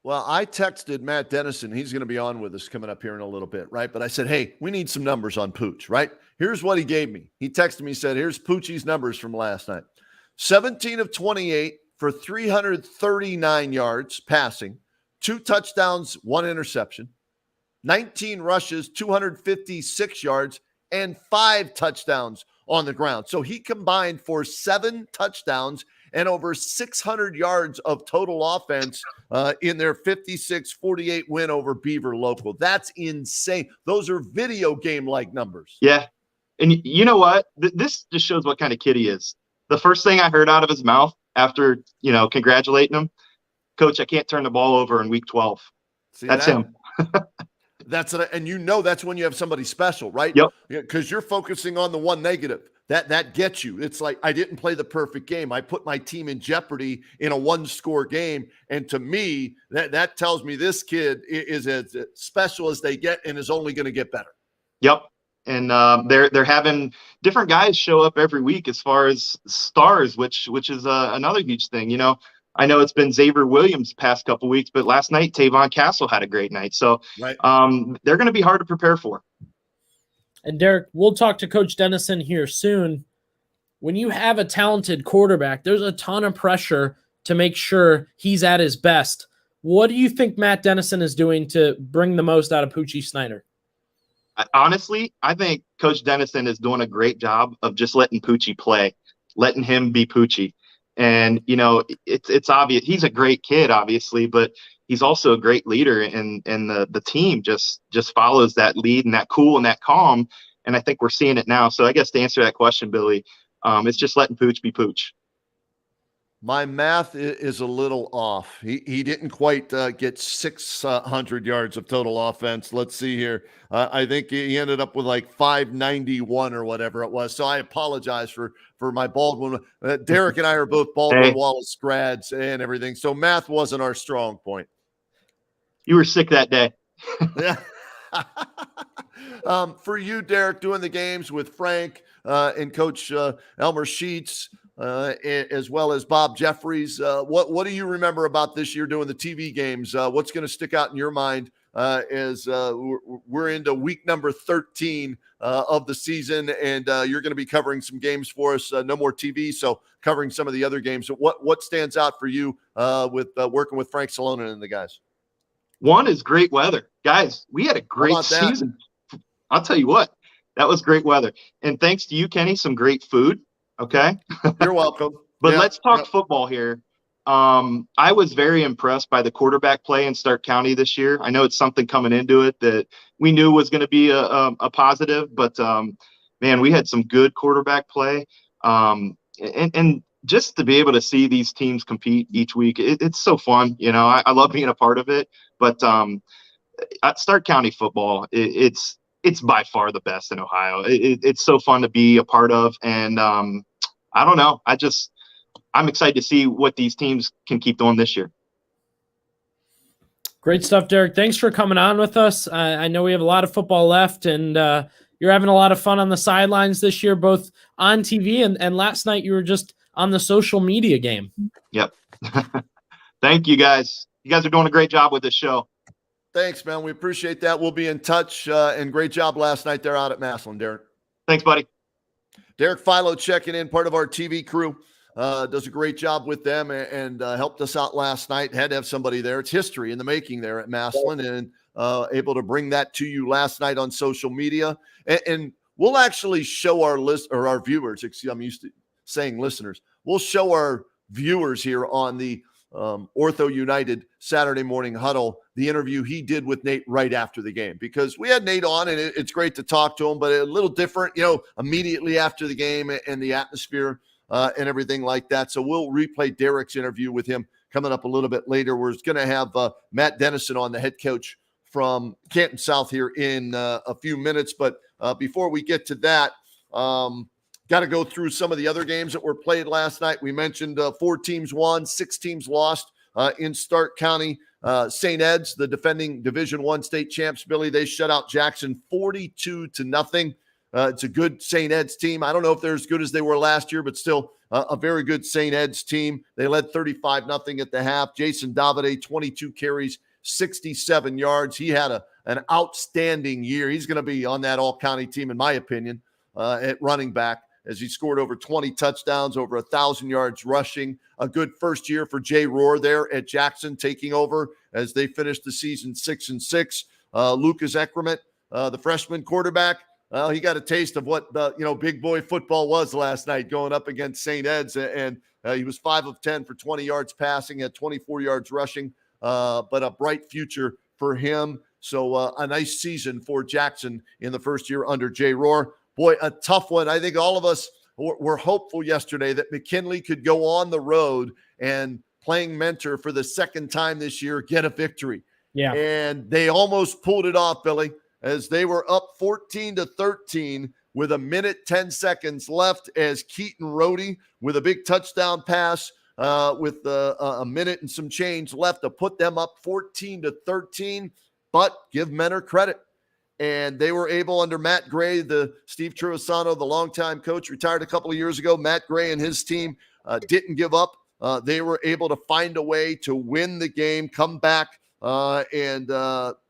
Well, I texted Matt Dennison. He's going to be on with us coming up here in a little bit, right? But I said, hey, we need some numbers on Pooch, right? Here's what he gave me. He texted me, said, here's Poochie's numbers from last night. 17 of 28 for 339 yards passing, 2 touchdowns, 1 interception, 19 rushes, 256 yards, and 5 touchdowns on the ground. So he combined for 7 touchdowns and over 600 yards of total offense in their 56-48 win over Beaver Local. That's insane. Those are video game-like numbers. Yeah. And you know what? This just shows what kind of kid he is. The first thing I heard out of his mouth after, congratulating him, Coach, I can't turn the ball over in week 12. See That's that? him. That's that's when you have somebody special, right? Yep. Because you're focusing on the one negative. That gets you. It's like, I didn't play the perfect game. I put my team in jeopardy in a one-score game. And to me, that tells me this kid is as special as they get and is only going to get better. Yep. And they're having different guys show up every week as far as stars, which is another huge thing. I know it's been Xavier Williams past couple weeks, but last night Tavon Castle had a great night. So right. They're going to be hard to prepare for. And Derek, we'll talk to Coach Dennison here soon. When you have a talented quarterback, there's a ton of pressure to make sure he's at his best. What do you think Matt Dennison is doing to bring the most out of Poochie Snyder? Honestly, I think Coach Dennison is doing a great job of just letting Poochie play, letting him be Poochie. And, it's obvious he's a great kid, obviously, but he's also a great leader, and the team just follows that lead and that cool and that calm. And I think we're seeing it now. So I guess to answer that question, Billy, it's just letting Pooch be Pooch. My math is a little off. He didn't quite get 600 yards of total offense. Let's see here. I think he ended up with like 591 or whatever it was. So I apologize for my Baldwin. Derek and I are both Baldwin Wallace grads and everything. So math wasn't our strong point. You were sick that day. Yeah. For you, Derek, doing the games with Frank and Coach Elmer Sheets, as well as Bob Jeffries, what do you remember about this year doing the TV games? What's going to stick out in your mind as we're into week number 13 of the season, and you're going to be covering some games for us? No more TV, so covering some of the other games. So what stands out for you with working with Frank Salonen and the guys? One is great weather. Guys, we had a great season. I'll tell you what, that was great weather. And thanks to you, Kenny, some great food. Okay. You're welcome. But let's talk football here. I was very impressed by the quarterback play in Stark County this year. I know it's something coming into it that we knew was going to be a positive, but man, we had some good quarterback play. And just to be able to see these teams compete each week, it's so fun. I love being a part of it. But at Stark County football, it's by far the best in Ohio. It's so fun to be a part of. And I don't know. I'm excited to see what these teams can keep doing this year. Great stuff, Derek. Thanks for coming on with us. I know we have a lot of football left, and you're having a lot of fun on the sidelines this year, both on TV and last night you were just on the social media game. Yep. Thank you, guys. You guys are doing a great job with this show. Thanks, man. We appreciate that. We'll be in touch. And great job last night there out at Massillon, Derek. Thanks, buddy. Derek Failo checking in, part of our TV crew. Does a great job with them and helped us out last night. Had to have somebody there. It's history in the making there at Massillon, and able to bring that to you last night on social media. And we'll actually show our viewers. I'm used to saying listeners. We'll show our viewers here on the Ortho United Saturday morning huddle the interview he did with Nate right after the game, because we had Nate on and it's great to talk to him, but a little different, immediately after the game and the atmosphere and everything like that. So we'll replay Derek's interview with him coming up a little bit later. We're going to have Matt Dennison on, the head coach from Canton South, here in a few minutes. But before we get to that, got to go through some of the other games that were played last night. We mentioned 4 teams won, 6 teams lost in Stark County. St. Ed's, the defending Division I state champs, Billy, they shut out Jackson 42-0. It's a good St. Ed's team. I don't know if they're as good as they were last year, but still a very good St. Ed's team. They led 35-0 at the half. Jason Davide, 22 carries, 67 yards. He had an outstanding year. He's going to be on that all-county team, in my opinion, at running back, as he scored over 20 touchdowns, over 1,000 yards rushing. A good first year for Jay Rohr there at Jackson, taking over as they finished the season 6-6. Lucas Eckerman, the freshman quarterback, he got a taste of what big boy football was last night, going up against St. Ed's, and he was 5 of 10 for 20 yards passing, had 24 yards rushing, but a bright future for him. So a nice season for Jackson in the first year under Jay Rohr. Boy, a tough one. I think all of us were hopeful yesterday that McKinley could go on the road and playing Mentor for the second time this year, get a victory. Yeah. And they almost pulled it off, Billy, as they were up 14-13 with 1:10 left as Keaton Rohde with a big touchdown pass with a minute and some change left to put them up 14-13. But give Mentor credit. And they were able, under Matt Gray, the Steve Truisano, the longtime coach, retired a couple of years ago. Matt Gray and his team didn't give up. They were able to find a way to win the game, come back, and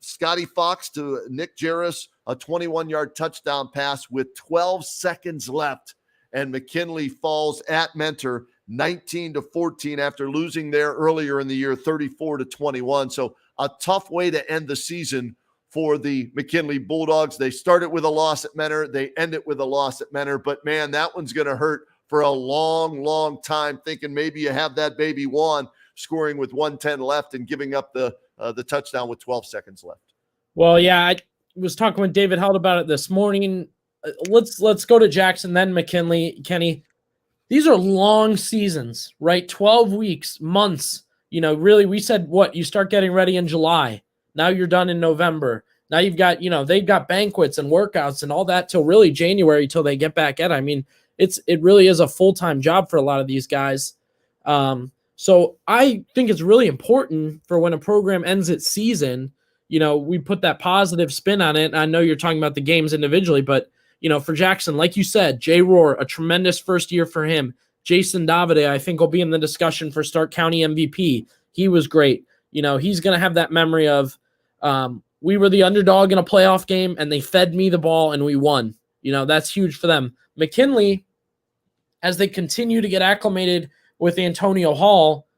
Scotty Fox to Nick Jarris, a 21-yard touchdown pass with 12 seconds left. And McKinley falls at Mentor 19-14 after losing there earlier in the year, 34-21. So a tough way to end the season for the McKinley Bulldogs. They started with a loss at Mentor. They end it with a loss at Mentor. But, man, that one's going to hurt for a long, long time, thinking maybe you have that baby won, scoring with 1:10 left and giving up the touchdown with 12 seconds left. Well, yeah, I was talking with David Held about it this morning. Let's go to Jackson, then McKinley. Kenny, these are long seasons, right? 12 weeks, months. Really, we said you start getting ready in July. Now you're done in November. Now you've got, they've got banquets and workouts and all that till really January till they get back at it. I mean, it really is a full-time job for a lot of these guys. So I think it's really important for when a program ends its season, we put that positive spin on it. And I know you're talking about the games individually, but, for Jackson, like you said, Jay Rohr, a tremendous first year for him. Jason Davide, I think, will be in the discussion for Stark County MVP. He was great. He's going to have that memory of, we were the underdog in a playoff game and they fed me the ball and we won. That's huge for them. McKinley, as they continue to get acclimated with Antonio Hall,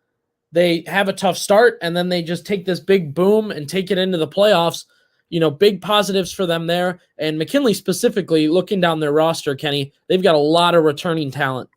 they have a tough start and then they just take this big boom and take it into the playoffs. Big positives for them there. And McKinley specifically, looking down their roster, Kenny, they've got a lot of returning talent.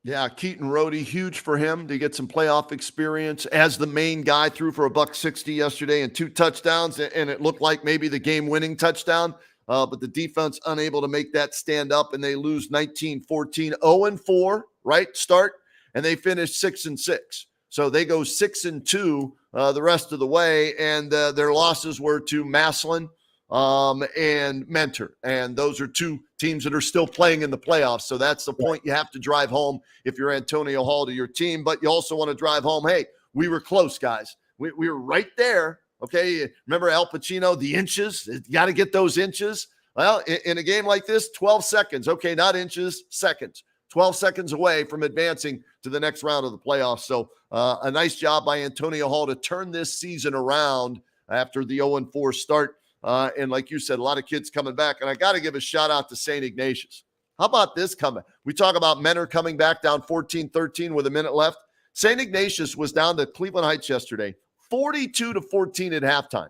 Yeah, Keaton Rohde, huge for him to get some playoff experience as the main guy. Threw for $160 yesterday and 2 touchdowns, and it looked like maybe the game-winning touchdown, but the defense unable to make that stand up, and they lose 19-14, 0-4, right, start, and they finish 6-6. So they go 6-2 the rest of the way, and their losses were to Massillon and Mentor. And those are 2 teams that are still playing in the playoffs. So that's the point you have to drive home if you're Antonio Hall to your team. But you also want to drive home, hey, we were close, guys. We were right there. Okay. Remember Al Pacino, the inches? You got to get those inches. Well, in a game like this, 12 seconds. Okay, not inches, seconds. 12 seconds away from advancing to the next round of the playoffs. So a nice job by Antonio Hall to turn this season around after the 0-4 start. And like you said, a lot of kids coming back. And I got to give a shout out to St. Ignatius. How about this coming? We talk about Mentor coming back down 14-13 with a minute left. St. Ignatius was down to Cleveland Heights yesterday, 42-14 at halftime.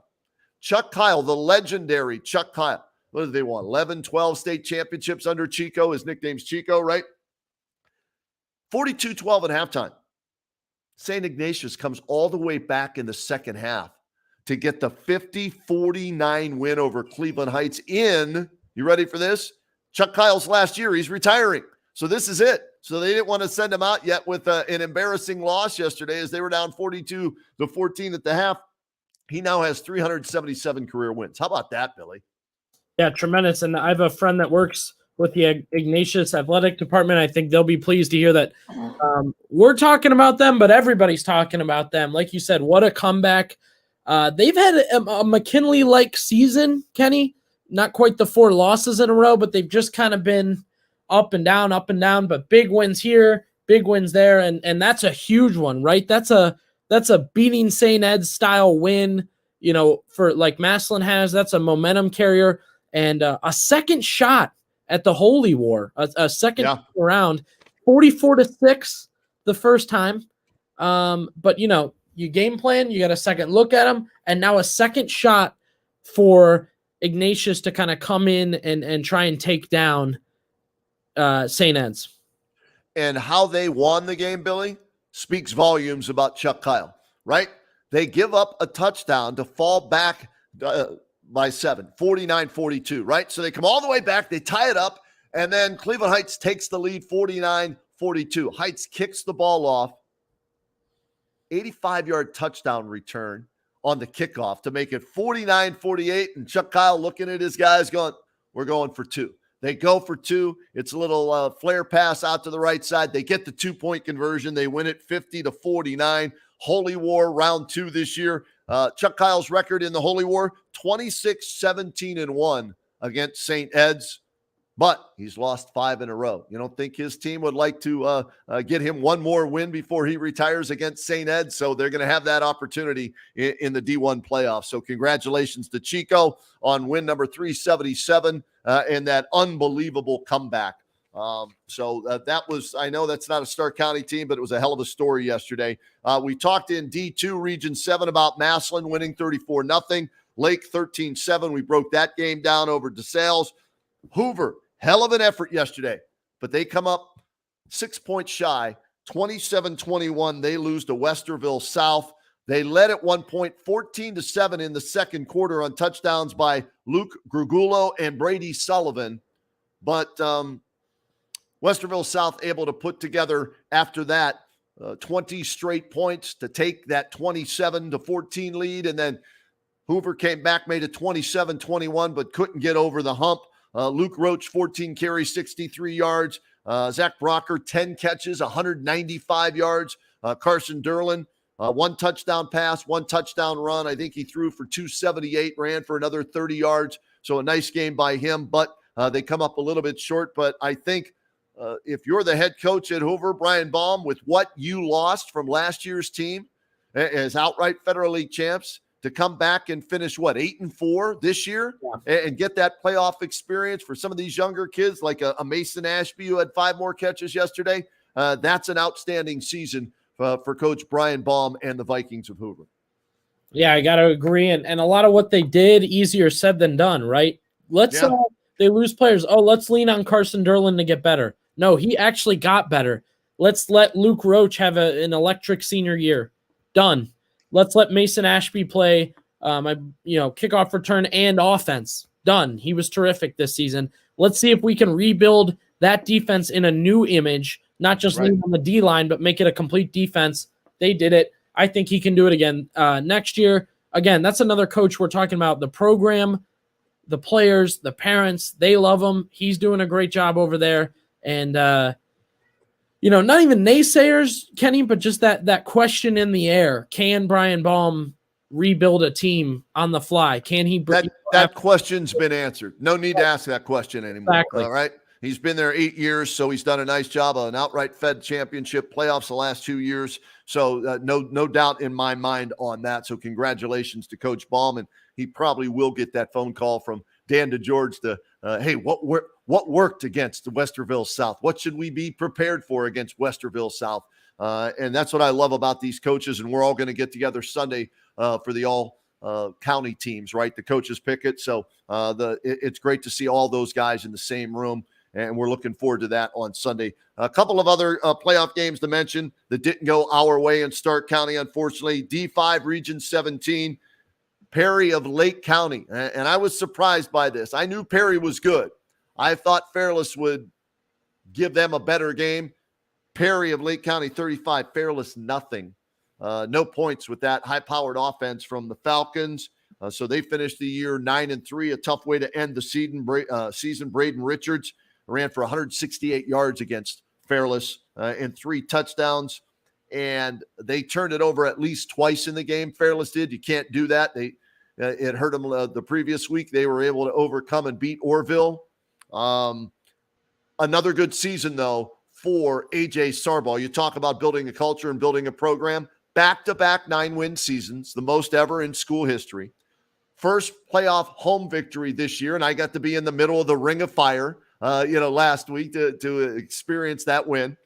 Chuck Kyle, the legendary Chuck Kyle. What did they want? 11, 12 state championships under Chico. His nickname's Chico, right? 42-12 at halftime. St. Ignatius comes all the way back in the second half to get the 50-49 win over Cleveland Heights in, you ready for this? Chuck Kyle's last year, he's retiring. So this is it. So they didn't want to send him out yet with an embarrassing loss yesterday as they were down 42-14 at the half. He now has 377 career wins. How about that, Billy? Yeah, tremendous. And I have a friend that works with the Ignatius Athletic Department. I think they'll be pleased to hear that we're talking about them, but everybody's talking about them. Like you said, what a comeback. They've had a McKinley-like season, Kenny. Not quite the 4 losses in a row, but they've just kind of been up and down, but big wins here, big wins there, and that's a huge one, right? That's a beating St. Ed's style win, for like Massillon has. That's a momentum carrier and a second shot at the Holy War, a second round, 44-6 the first time. But you game plan, you got a second look at them, and now a second shot for Ignatius to kind of come in and try and take down St. Ed's. And how they won the game, Billy, speaks volumes about Chuck Kyle, right? They give up a touchdown to fall back by 7, 49-42, right? So they come all the way back, they tie it up, And then Cleveland Heights takes the lead 49-42. Heights kicks the ball off. 85-yard touchdown return on the kickoff to make it 49-48. And Chuck Kyle looking at his guys going, we're going for two. They go for two. It's a little flare pass out to the right side. They get the 2-point conversion. They win it 50-49. Holy War round 2 this year. Chuck Kyle's record in the Holy War, 26-17-1 against St. Ed's. But he's lost 5 in a row. You don't think his team would like to get him one more win before he retires against St. Ed? So they're going to have that opportunity in the D1 playoffs. So congratulations to Chico on win number 377 and that unbelievable comeback. That was, I know that's not a Stark County team, but it was a hell of a story yesterday. We talked in D2 Region 7 about Massillon winning 34-0. Lake 13-7. We broke that game down over DeSales. Hoover, hell of an effort yesterday, but they come up 6 points shy, 27-21. They lose to Westerville South. They led at one point, 14-7 in the second quarter on touchdowns by Luke Grugulo and Brady Sullivan. But Westerville South able to put together after that 20 straight points to take that 27-14 lead. And then Hoover came back, made it 27-21, but couldn't get over the hump. Luke Roach, 14 carries, 63 yards. Zach Brocker, 10 catches, 195 yards. Carson Derlin, 1 touchdown pass, 1 touchdown run. I think he threw for 278, ran for another 30 yards. So a nice game by him, but they come up a little bit short. But I think if you're the head coach at Hoover, Brian Baum, with what you lost from last year's team as outright Federal League champs, to come back and finish, 8-4 this year, and get that playoff experience for some of these younger kids like a Mason Ashby who had 5 more catches yesterday. That's an outstanding season for Coach Brian Baum and the Vikings of Hoover. Yeah, I got to agree. And a lot of what they did, easier said than done, right? They lose players. Oh, let's lean on Carson Derlin to get better. No, he actually got better. Let's let Luke Roach have an electric senior year. Done. Let's let Mason Ashby play, kickoff return and offense. Done. He was terrific this season. Let's see if we can rebuild that defense in a new image, not just lean on the D-line, but make it a complete defense. They did it. I think he can do it again next year. Again, that's another coach we're talking about. The program, the players, the parents, they love him. He's doing a great job over there. And, not even naysayers, Kenny, but just that question in the air. Can Brian Baum rebuild a team on the fly? Can he? That question's been answered. No need to ask that question anymore. Exactly. All right. He's been there 8 years, so he's done a nice job of an outright Fed championship playoffs the last 2 years. So no doubt in my mind on that. So congratulations to Coach Baum, and he probably will get that phone call from Dan DeGeorge to, hey, what worked against the Westerville South? What should we be prepared for against Westerville South? And that's what I love about these coaches, and we're all going to get together Sunday for the all county teams, right? The coaches pick it. So it's great to see all those guys in the same room, and we're looking forward to that on Sunday. A couple of other playoff games to mention that didn't go our way in Stark County, unfortunately. D5 Region 17, Perry of Lake County. And I was surprised by this. I knew Perry was good. I thought Fairless would give them a better game. Perry of Lake County 35, Fairless nothing. No points with that high-powered offense from the Falcons. So they finished the year 9-3, a tough way to end the season. Braden Richards ran for 168 yards against Fairless and 3 touchdowns. And they turned it over at least twice in the game. Fairless did. You can't do that. It hurt them the previous week. They were able to overcome and beat Orville. Another good season, though, for Ajay Sarbal. You talk about building a culture and building a program. Back-to-back 9-win seasons, the most ever in school history. First playoff home victory this year, and I got to be in the middle of the ring of fire, last week to experience that win.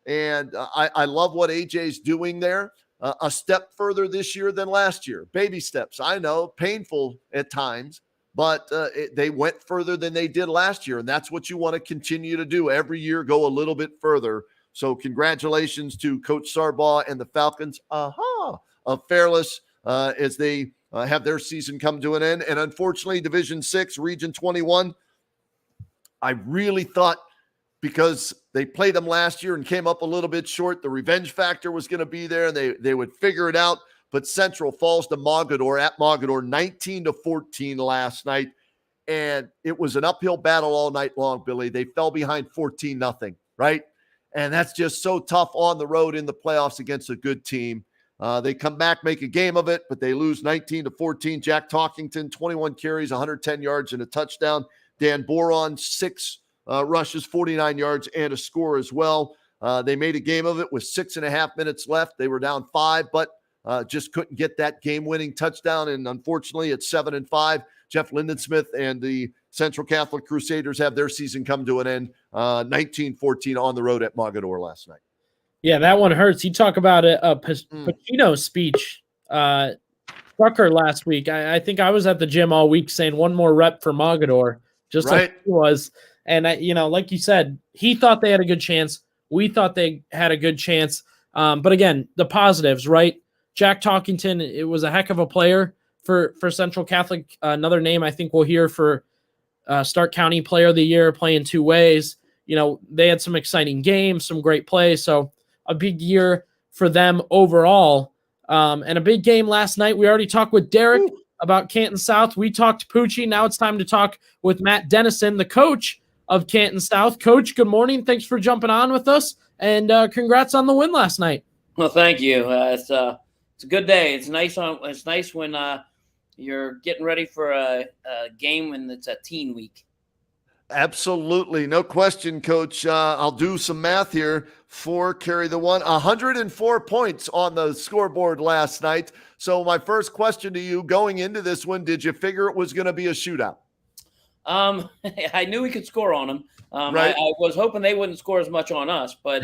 And I love what AJ's doing there. A step further this year than last year. Baby steps. I know, painful at times, but they went further than they did last year, and that's what you want to continue to do. Every year, go a little bit further. So congratulations to Coach Sarbaugh and the Falcons of Fairless as they have their season come to an end. And unfortunately, Division 6, Region 21, I really thought because they played them last year and came up a little bit short, the revenge factor was going to be there and they would figure it out. But Central falls to Mogador at Mogador 19-14 last night. And it was an uphill battle all night long, Billy. They fell behind 14-0, right? And that's just so tough on the road in the playoffs against a good team. They come back, make a game of it, but they lose 19-14. Jack Talkington, 21 carries, 110 yards, and a touchdown. Dan Boron, 6 rushes, 49 yards, and a score as well. They made a game of it with 6.5 minutes left. They were down 5, but just couldn't get that game-winning touchdown. And unfortunately, it's 7-5. Jeff Lindensmith and the Central Catholic Crusaders have their season come to an end, 19-14 on the road at Mogador last night. Yeah, that one hurts. You talk about a Pacino speech. Tucker last week. I think I was at the gym all week saying one more rep for Mogador, just right. like he was. And, like you said, he thought they had a good chance. We thought they had a good chance. But again, the positives, right? Jack Talkington, it was a heck of a player for Central Catholic. Another name I think we'll hear for Stark County Player of the Year, playing 2 ways. They had some exciting games, some great plays. So a big year for them overall. And a big game last night. We already talked with Derek about Canton South. We talked to Poochie. Now it's time to talk with Matt Dennison, the coach of Canton South. Coach, good morning. Thanks for jumping on with us. And congrats on the win last night. Well, thank you. It's a good day. It's nice when you're getting ready for a game when it's a teen week. Absolutely. No question, Coach. I'll do some math here. 4 carry the 1. 104 points on the scoreboard last night. So my first question to you going into this one, did you figure it was going to be a shootout? I knew we could score on them. Right. I was hoping they wouldn't score as much on us, but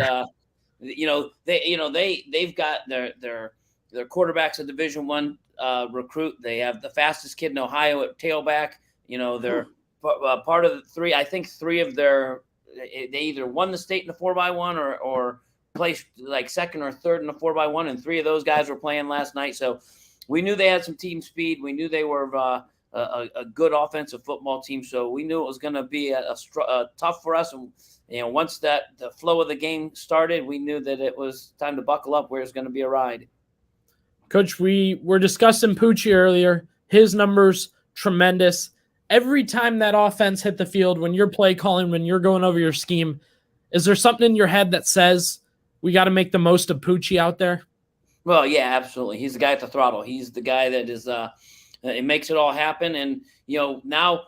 they've got their quarterback's a Division I recruit. They have the fastest kid in Ohio at tailback. They're part of the 3. I think 3 of they either won the state in the 4x1 or placed like second or third in the 4x1, and 3 of those guys were playing last night. So we knew they had some team speed. We knew they were a good offensive football team. So we knew it was going to be a tough for us. And once the flow of the game started, we knew that it was time to buckle up. Where it's going to be a ride. Coach, we were discussing Poochie earlier. His numbers, tremendous. Every time that offense hit the field, when you're play calling, when you're going over your scheme, is there something in your head that says we got to make the most of Poochie out there? Well, yeah, absolutely. He's the guy at the throttle. He's the guy that is it makes it all happen. And now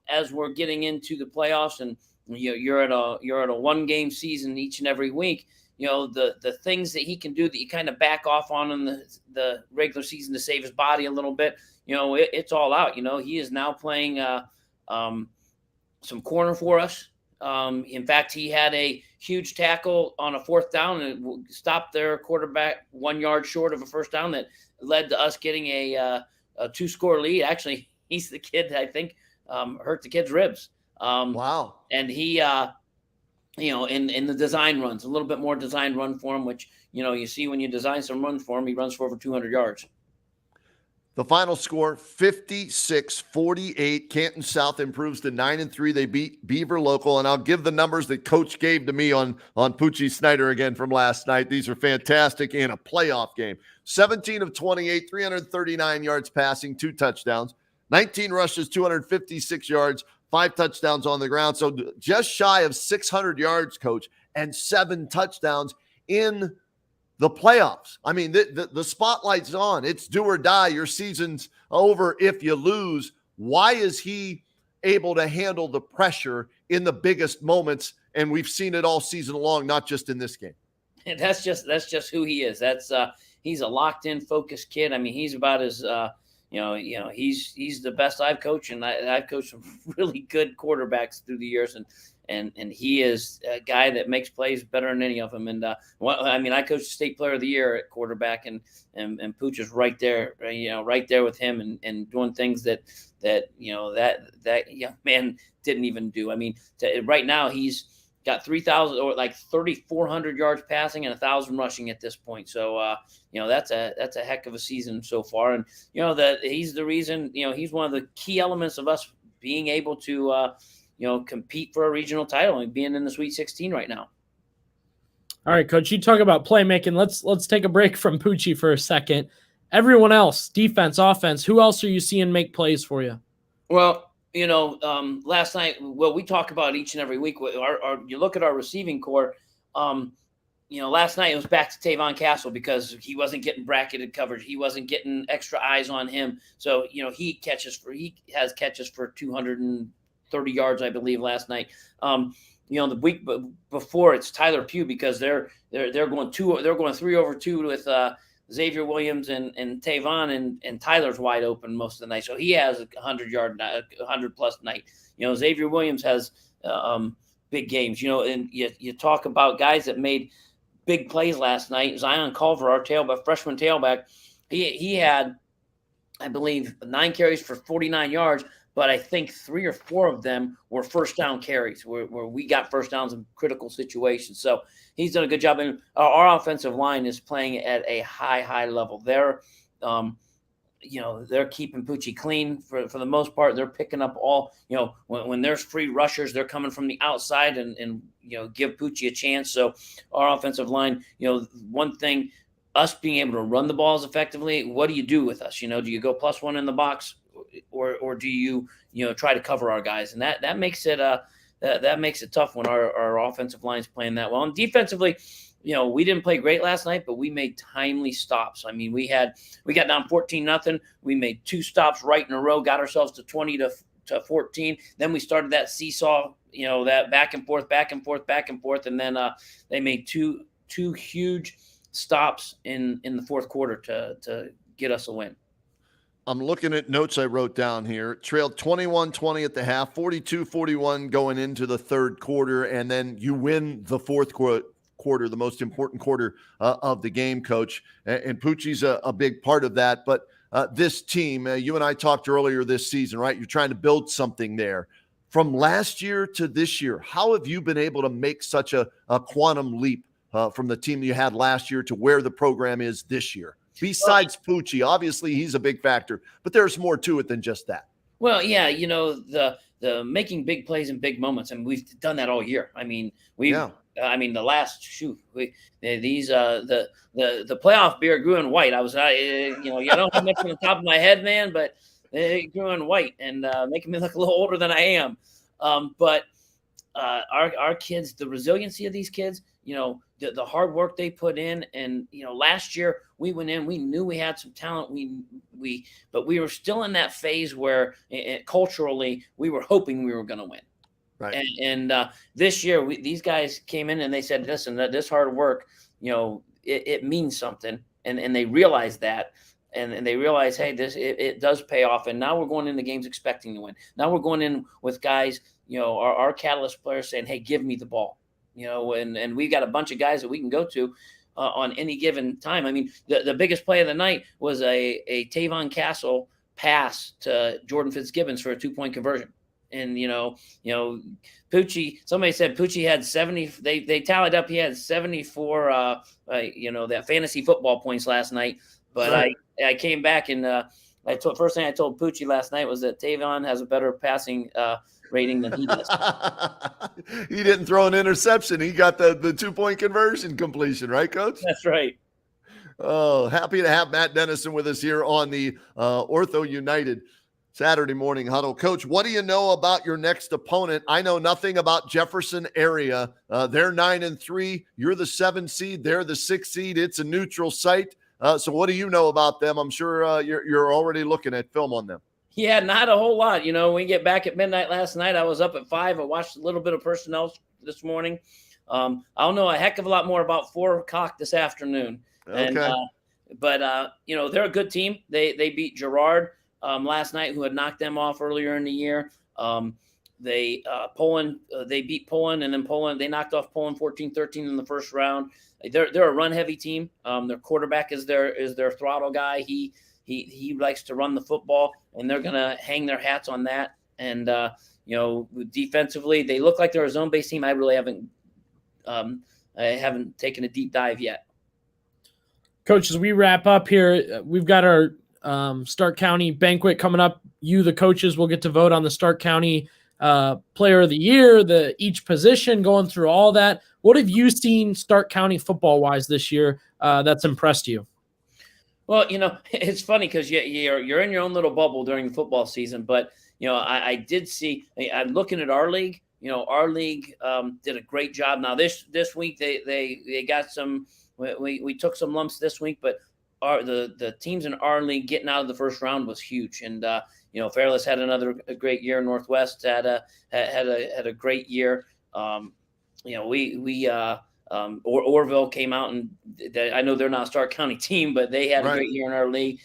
as we're getting into the playoffs, and you're at a 1-game season each and every week. The things that he can do that you kind of back off on in the regular season to save his body a little bit. It's all out. He is now playing some corner for us. In fact, he had a huge tackle on a 4th down and stopped their quarterback 1 yard short of a first down that led to us getting a 2-score lead. Actually, he's the kid that I think hurt the kid's ribs. Wow. And he, in the design runs, a little bit more design run for him, which, you see when you design some runs for him, he runs for over 200 yards. The final score, 56-48. Canton South improves to 9-3. They beat Beaver Local. And I'll give the numbers that Coach gave to me on Poochie Snyder again from last night. These are fantastic in a playoff game. 17 of 28, 339 yards passing, 2 touchdowns. 19 rushes, 256 yards, 5 touchdowns on the ground. So just shy of 600 yards, Coach, and 7 touchdowns in the playoffs. I mean, the spotlight's on. It's do or die. Your season's over if you lose. Why is he able to handle the pressure in the biggest moments? And we've seen it all season long, not just in this game. And that's just who he is. He's a locked in, focused kid. I mean, he's about as he's the best I've coached, and I've coached some really good quarterbacks through the years, and he is a guy that makes plays better than any of them. And I coached the state player of the year at quarterback, and Pooch is right there, right there with him, and doing things that young man didn't even do. I mean, right now he's got 3,000 or like 3,400 yards passing and 1,000 rushing at this point. So that's a heck of a season so far, and that he's the reason. He's one of the key elements of us being able to compete for a regional title and being in the Sweet 16 right now. All right, Coach, you talk about playmaking. Let's take a break from Poochie for a second. Everyone else, defense, offense, who else are you seeing make plays for you? Well, last night, we talk about each and every week. You look at our receiving core. Last night it was back to Tavon Castle because he wasn't getting bracketed coverage. He wasn't getting extra eyes on him. So, he has catches for 230 yards, I believe, last night. The week before it's Tyler Pugh because they're going 3 over 2 with Xavier Williams and Tavon and Tyler's wide open most of the night. So he has a 100 plus night. Xavier Williams has big games, and you talk about guys that made big plays last night. Zion Culver, our freshman tailback, he had, I believe, 9 carries for 49 yards, but I think 3 or 4 of them were first down carries where we got first downs in critical situations. So he's done a good job. And our offensive line is playing at a high level. They're keeping Poochie clean for the most part. They're picking up all, when there's free rushers, they're coming from the outside and give Poochie a chance. So our offensive line, one thing, us being able to run the balls effectively, what do you do with us? Do you go +1 in the box or do you, try to cover our guys? And that makes it that makes it tough when our offensive line is playing that well. And defensively, we didn't play great last night, but we made timely stops. I mean, we got down 14-0. We made 2 stops right in a row, got ourselves to 20 to 14. Then we started that seesaw, that back and forth. And then they made two huge stops in the fourth quarter to get us a win. I'm looking at notes I wrote down here. Trailed 21-20 at the half, 42-41 going into the third quarter, and then you win the fourth quarter, the most important quarter of the game, Coach. And Poochie's a big part of that. But this team, you and I talked earlier this season, right? You're trying to build something there. From last year to this year, how have you been able to make such a quantum leap from the team you had last year to where the program is this year? Besides Poochie, obviously he's a big factor, but there's more to it than just that. Well, yeah, the making big plays in big moments, and we've done that all year. I mean, the playoff beer grew in white. You don't have much on the top of my head, man, but it grew in white and making me look a little older than I am. But our kids, the resiliency of these kids, the hard work they put in, and last year we went in, we knew we had some talent, but we were still in that phase where culturally we were hoping we were going to win. Right. And this year these guys came in and they said, listen, that this hard work, it means something, and they realized that. And they realize, hey, it does pay off. And now we're going into games expecting to win. Now we're going in with guys, our catalyst players saying, hey, give me the ball. And we've got a bunch of guys that we can go to on any given time. I mean, the biggest play of the night was a Tavon Castle pass to Jordan Fitzgibbons for a 2-point conversion. And, Poochie, somebody said Poochie had 70. They tallied up. He had 74, that fantasy football points last night. But right. I came back and first thing I told Poochie last night was that Tavon has a better passing rating than he does. He didn't throw an interception. He got the 2-point conversion completion, right, Coach? That's right. Oh, happy to have Matt Dennison with us here on the Ortho United Saturday morning huddle. Coach, what do you know about your next opponent? I know nothing about Jefferson area. They're 9-3. You're the 7 seed. They're the 6 seed. It's a neutral site. So what do you know about them? I'm sure you're already looking at film on them. Yeah, not a whole lot. We get back at midnight last night. I was up at 5. I watched a little bit of personnel this morning. I'll know a heck of a lot more about 4 o'clock this afternoon. Okay. But they're a good team. They beat Girard last night, who had knocked them off earlier in the year. They beat Poland, and then Poland, they knocked off Poland 14-13 in the first round. They're a run heavy team. Their quarterback is their throttle guy. He likes to run the football, and they're gonna hang their hats on that. And defensively, they look like they're a zone based team. I really haven't taken a deep dive yet. Coach, as we wrap up here, we've got our Stark County banquet coming up. You, the coaches, will get to vote on the Stark County player of the year, each position, going through all that. What have you seen Stark County football-wise this year that's impressed you? Well, it's funny because you're in your own little bubble during the football season, but I did see. I'm looking at our league. Our league did a great job. Now this week they got some. We took some lumps this week, but the teams in our league getting out of the first round was huge. And Fairless had a great year. Northwest had a great year. Orville came out, and I know they're not a Stark County team, but they had a great year in our league.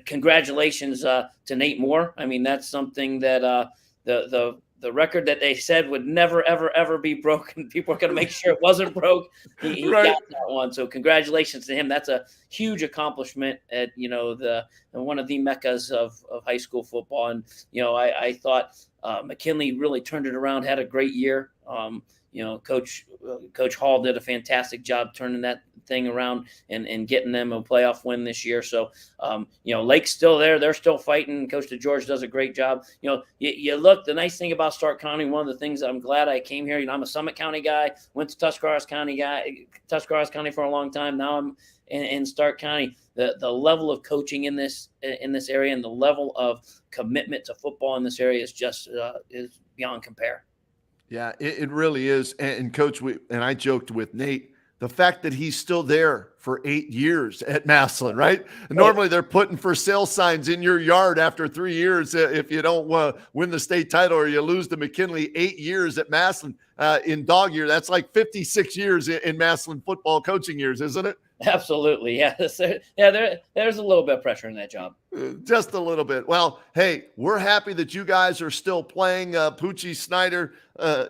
Congratulations to Nate Moore. I mean, that's something that the record that they said would never, ever, ever be broken. People are going to make sure it wasn't broke. He got that one. So congratulations to him. That's a huge accomplishment at, one of the meccas of high school football. And, I thought McKinley really turned it around, had a great year. Coach Hall did a fantastic job turning that thing around and getting them a playoff win this year. So, Lake's still there. They're still fighting. Coach DeGeorge does a great job. You look, the nice thing about Stark County, one of the things I'm glad I came here, I'm a Summit County guy, went to Tuscarawas County for a long time. Now I'm in Stark County. The level of coaching in this area and the level of commitment to football in this area is just is beyond compare. Yeah, it really is. And Coach, I joked with Nate, the fact that he's still there for 8 years at Massillon, right? Normally they're putting for sale signs in your yard after 3 years if you don't win the state title or you lose to McKinley. 8 years at Massillon in dog year. That's like 56 years in Massillon football coaching years, isn't it? Absolutely. Yeah. There's a little bit of pressure in that job. Just a little bit. Well, hey, we're happy that you guys are still playing. Poochie Snyder,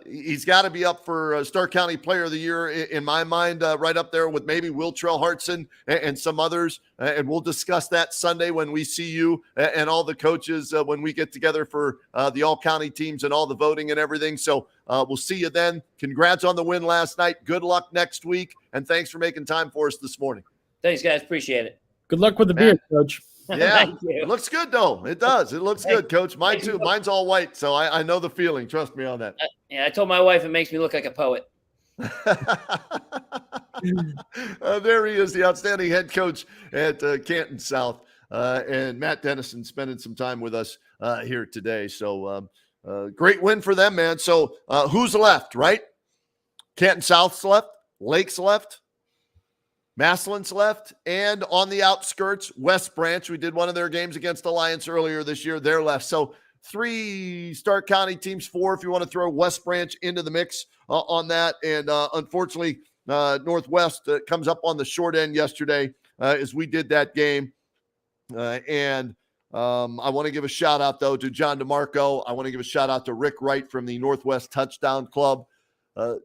he's got to be up for Stark County Player of the Year in my mind, right up there with maybe Will Trell Hartson and some others. And we'll discuss that Sunday when we see you and all the coaches when we get together for the all-county teams and all the voting and everything. So we'll see you then. Congrats on the win last night. Good luck next week. And thanks for making time for us this morning. Thanks, guys. Appreciate it. Good luck with the beard, Coach. Yeah, it looks good, though. It does. It looks good, Coach. Mine, too. Mine's all white, so I know the feeling. Trust me on that. I told my wife it makes me look like a poet. There he is, the outstanding head coach at Canton South, and Matt Dennison spending some time with us here today. So great win for them, man. So who's left, right? Canton South's left, Lake's left, Massillon's left, and on the outskirts, West Branch. We did one of their games against Alliance earlier this year. They're left. So 3 Stark County teams, 4 if you want to throw West Branch into the mix on that. And unfortunately, Northwest comes up on the short end yesterday as we did that game. And I want to give a shout out, though, to John DeMarco. I want to give a shout out to Rick Wright from the Northwest Touchdown Club.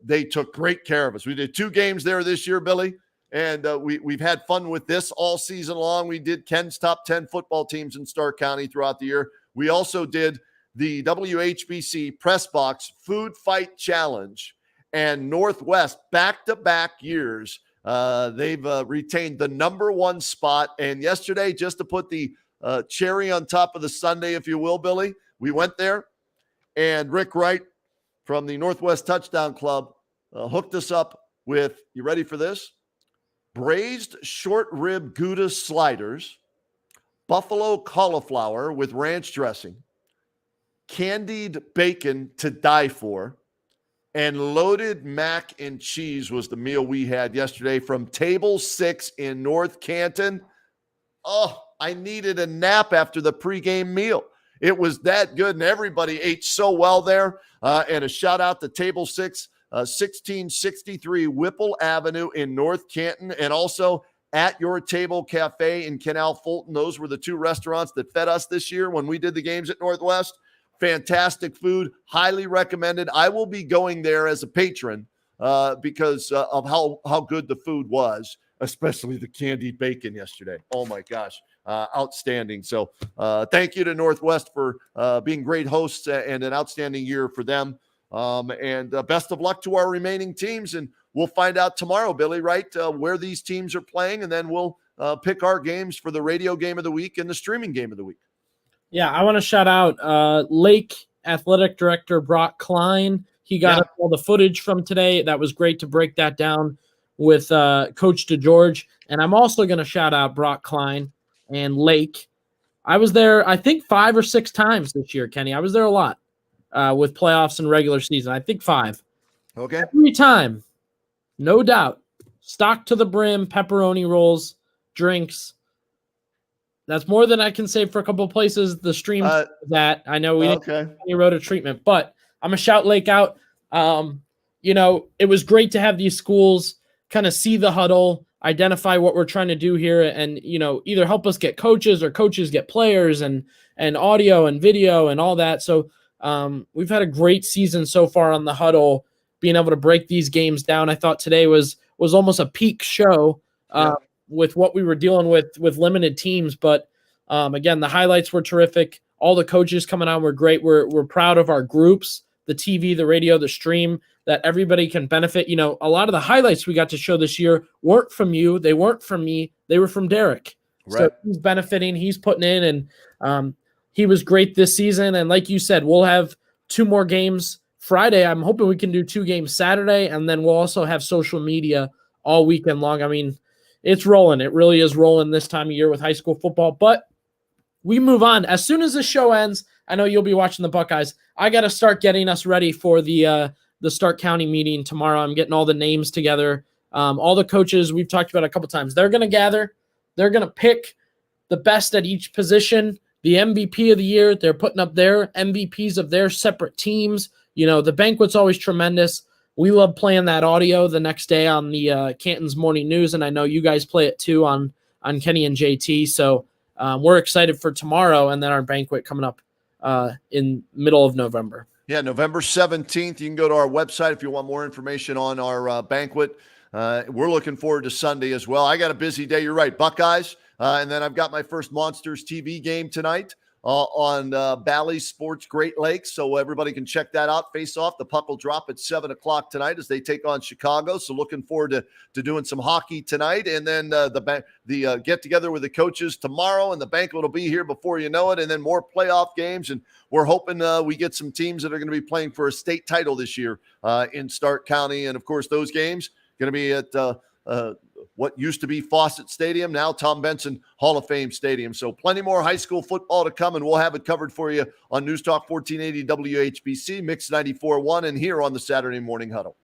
They took great care of us. We did 2 games there this year, Billy. And we've had fun with this all season long. We did Ken's top 10 football teams in Stark County throughout the year. We also did the WHBC Press Box Food Fight Challenge, and Northwest back-to-back years. They've retained the number 1 spot. And yesterday, just to put the cherry on top of the sundae, if you will, Billy, we went there, and Rick Wright from the Northwest Touchdown Club hooked us up with, you ready for this? Braised short rib Gouda sliders, buffalo cauliflower with ranch dressing, candied bacon to die for, and loaded mac and cheese was the meal we had yesterday from Table 6 in North Canton. Oh, I needed a nap after the pregame meal. It was that good, and everybody ate so well there. And a shout out to Table 6. 1663 Whipple Avenue in North Canton, and also At Your Table Cafe in Canal Fulton. Those were the 2 restaurants that fed us this year when we did the games at Northwest. Fantastic food, highly recommended. I will be going there as a patron because of how good the food was, especially the candied bacon yesterday. Oh my gosh, outstanding. So thank you to Northwest for being great hosts and an outstanding year for them. And best of luck to our remaining teams. And we'll find out tomorrow, Billy, right, where these teams are playing. And then we'll pick our games for the radio game of the week and the streaming game of the week. Yeah, I want to shout out Lake Athletic Director Brock Klein. He got us all the footage from today. That was great to break that down with Coach DeGeorge. And I'm also going to shout out Brock Klein and Lake. I was there, I think, 5 or 6 times this year, Kenny. I was there a lot with playoffs and regular season. I think 5. Okay. Every time, no doubt, stocked to the brim, pepperoni rolls, drinks. That's more than I can say for a couple of places. The stream that I know we didn't get any road treatment, but I'm gonna shout Lake out. It was great to have these schools kind of see the huddle, identify what we're trying to do here, and either help us get coaches or coaches get players and audio and video and all that. So we've had a great season so far on the huddle, being able to break these games down. I thought today was almost a peak show. With what we were dealing with limited teams. But again, the highlights were terrific. All the coaches coming on were great. We're proud of our groups, the TV, the radio, the stream, that everybody can benefit. A lot of the highlights we got to show this year weren't from you. They weren't from me. They were from Derek. Right. So he's benefiting. He's putting in, and he was great this season. And like you said, we'll have 2 more games Friday. I'm hoping we can do 2 games Saturday, and then we'll also have social media all weekend long. I mean, it's rolling. It really is rolling this time of year with high school football. But we move on. As soon as the show ends, I know you'll be watching the Buckeyes. I got to start getting us ready for the Stark County meeting tomorrow. I'm getting all the names together. All the coaches we've talked about a couple times. They're going to gather. They're going to pick the best at each position. The MVP of the year, they're putting up their MVPs of their separate teams. The banquet's always tremendous. We love playing that audio the next day on the Canton's Morning News, and I know you guys play it too on Kenny and JT. So we're excited for tomorrow and then our banquet coming up in middle of November. Yeah, November 17th. You can go to our website if you want more information on our banquet. We're looking forward to Sunday as well. I got a busy day. You're right, Buckeyes. And then I've got my first Monsters TV game tonight on Bally Sports Great Lakes, so everybody can check that out. Face off. The puck will drop at 7 o'clock tonight as they take on Chicago. So looking forward to doing some hockey tonight, and then the get together with the coaches tomorrow, and the banquet will be here before you know it, and then more playoff games. And we're hoping we get some teams that are going to be playing for a state title this year in Stark County, and of course those games going to be at what used to be Fawcett Stadium, now Tom Benson Hall of Fame Stadium. So plenty more high school football to come, and we'll have it covered for you on News Talk 1480 WHBC, Mix 94.1, and here on the Saturday Morning Huddle.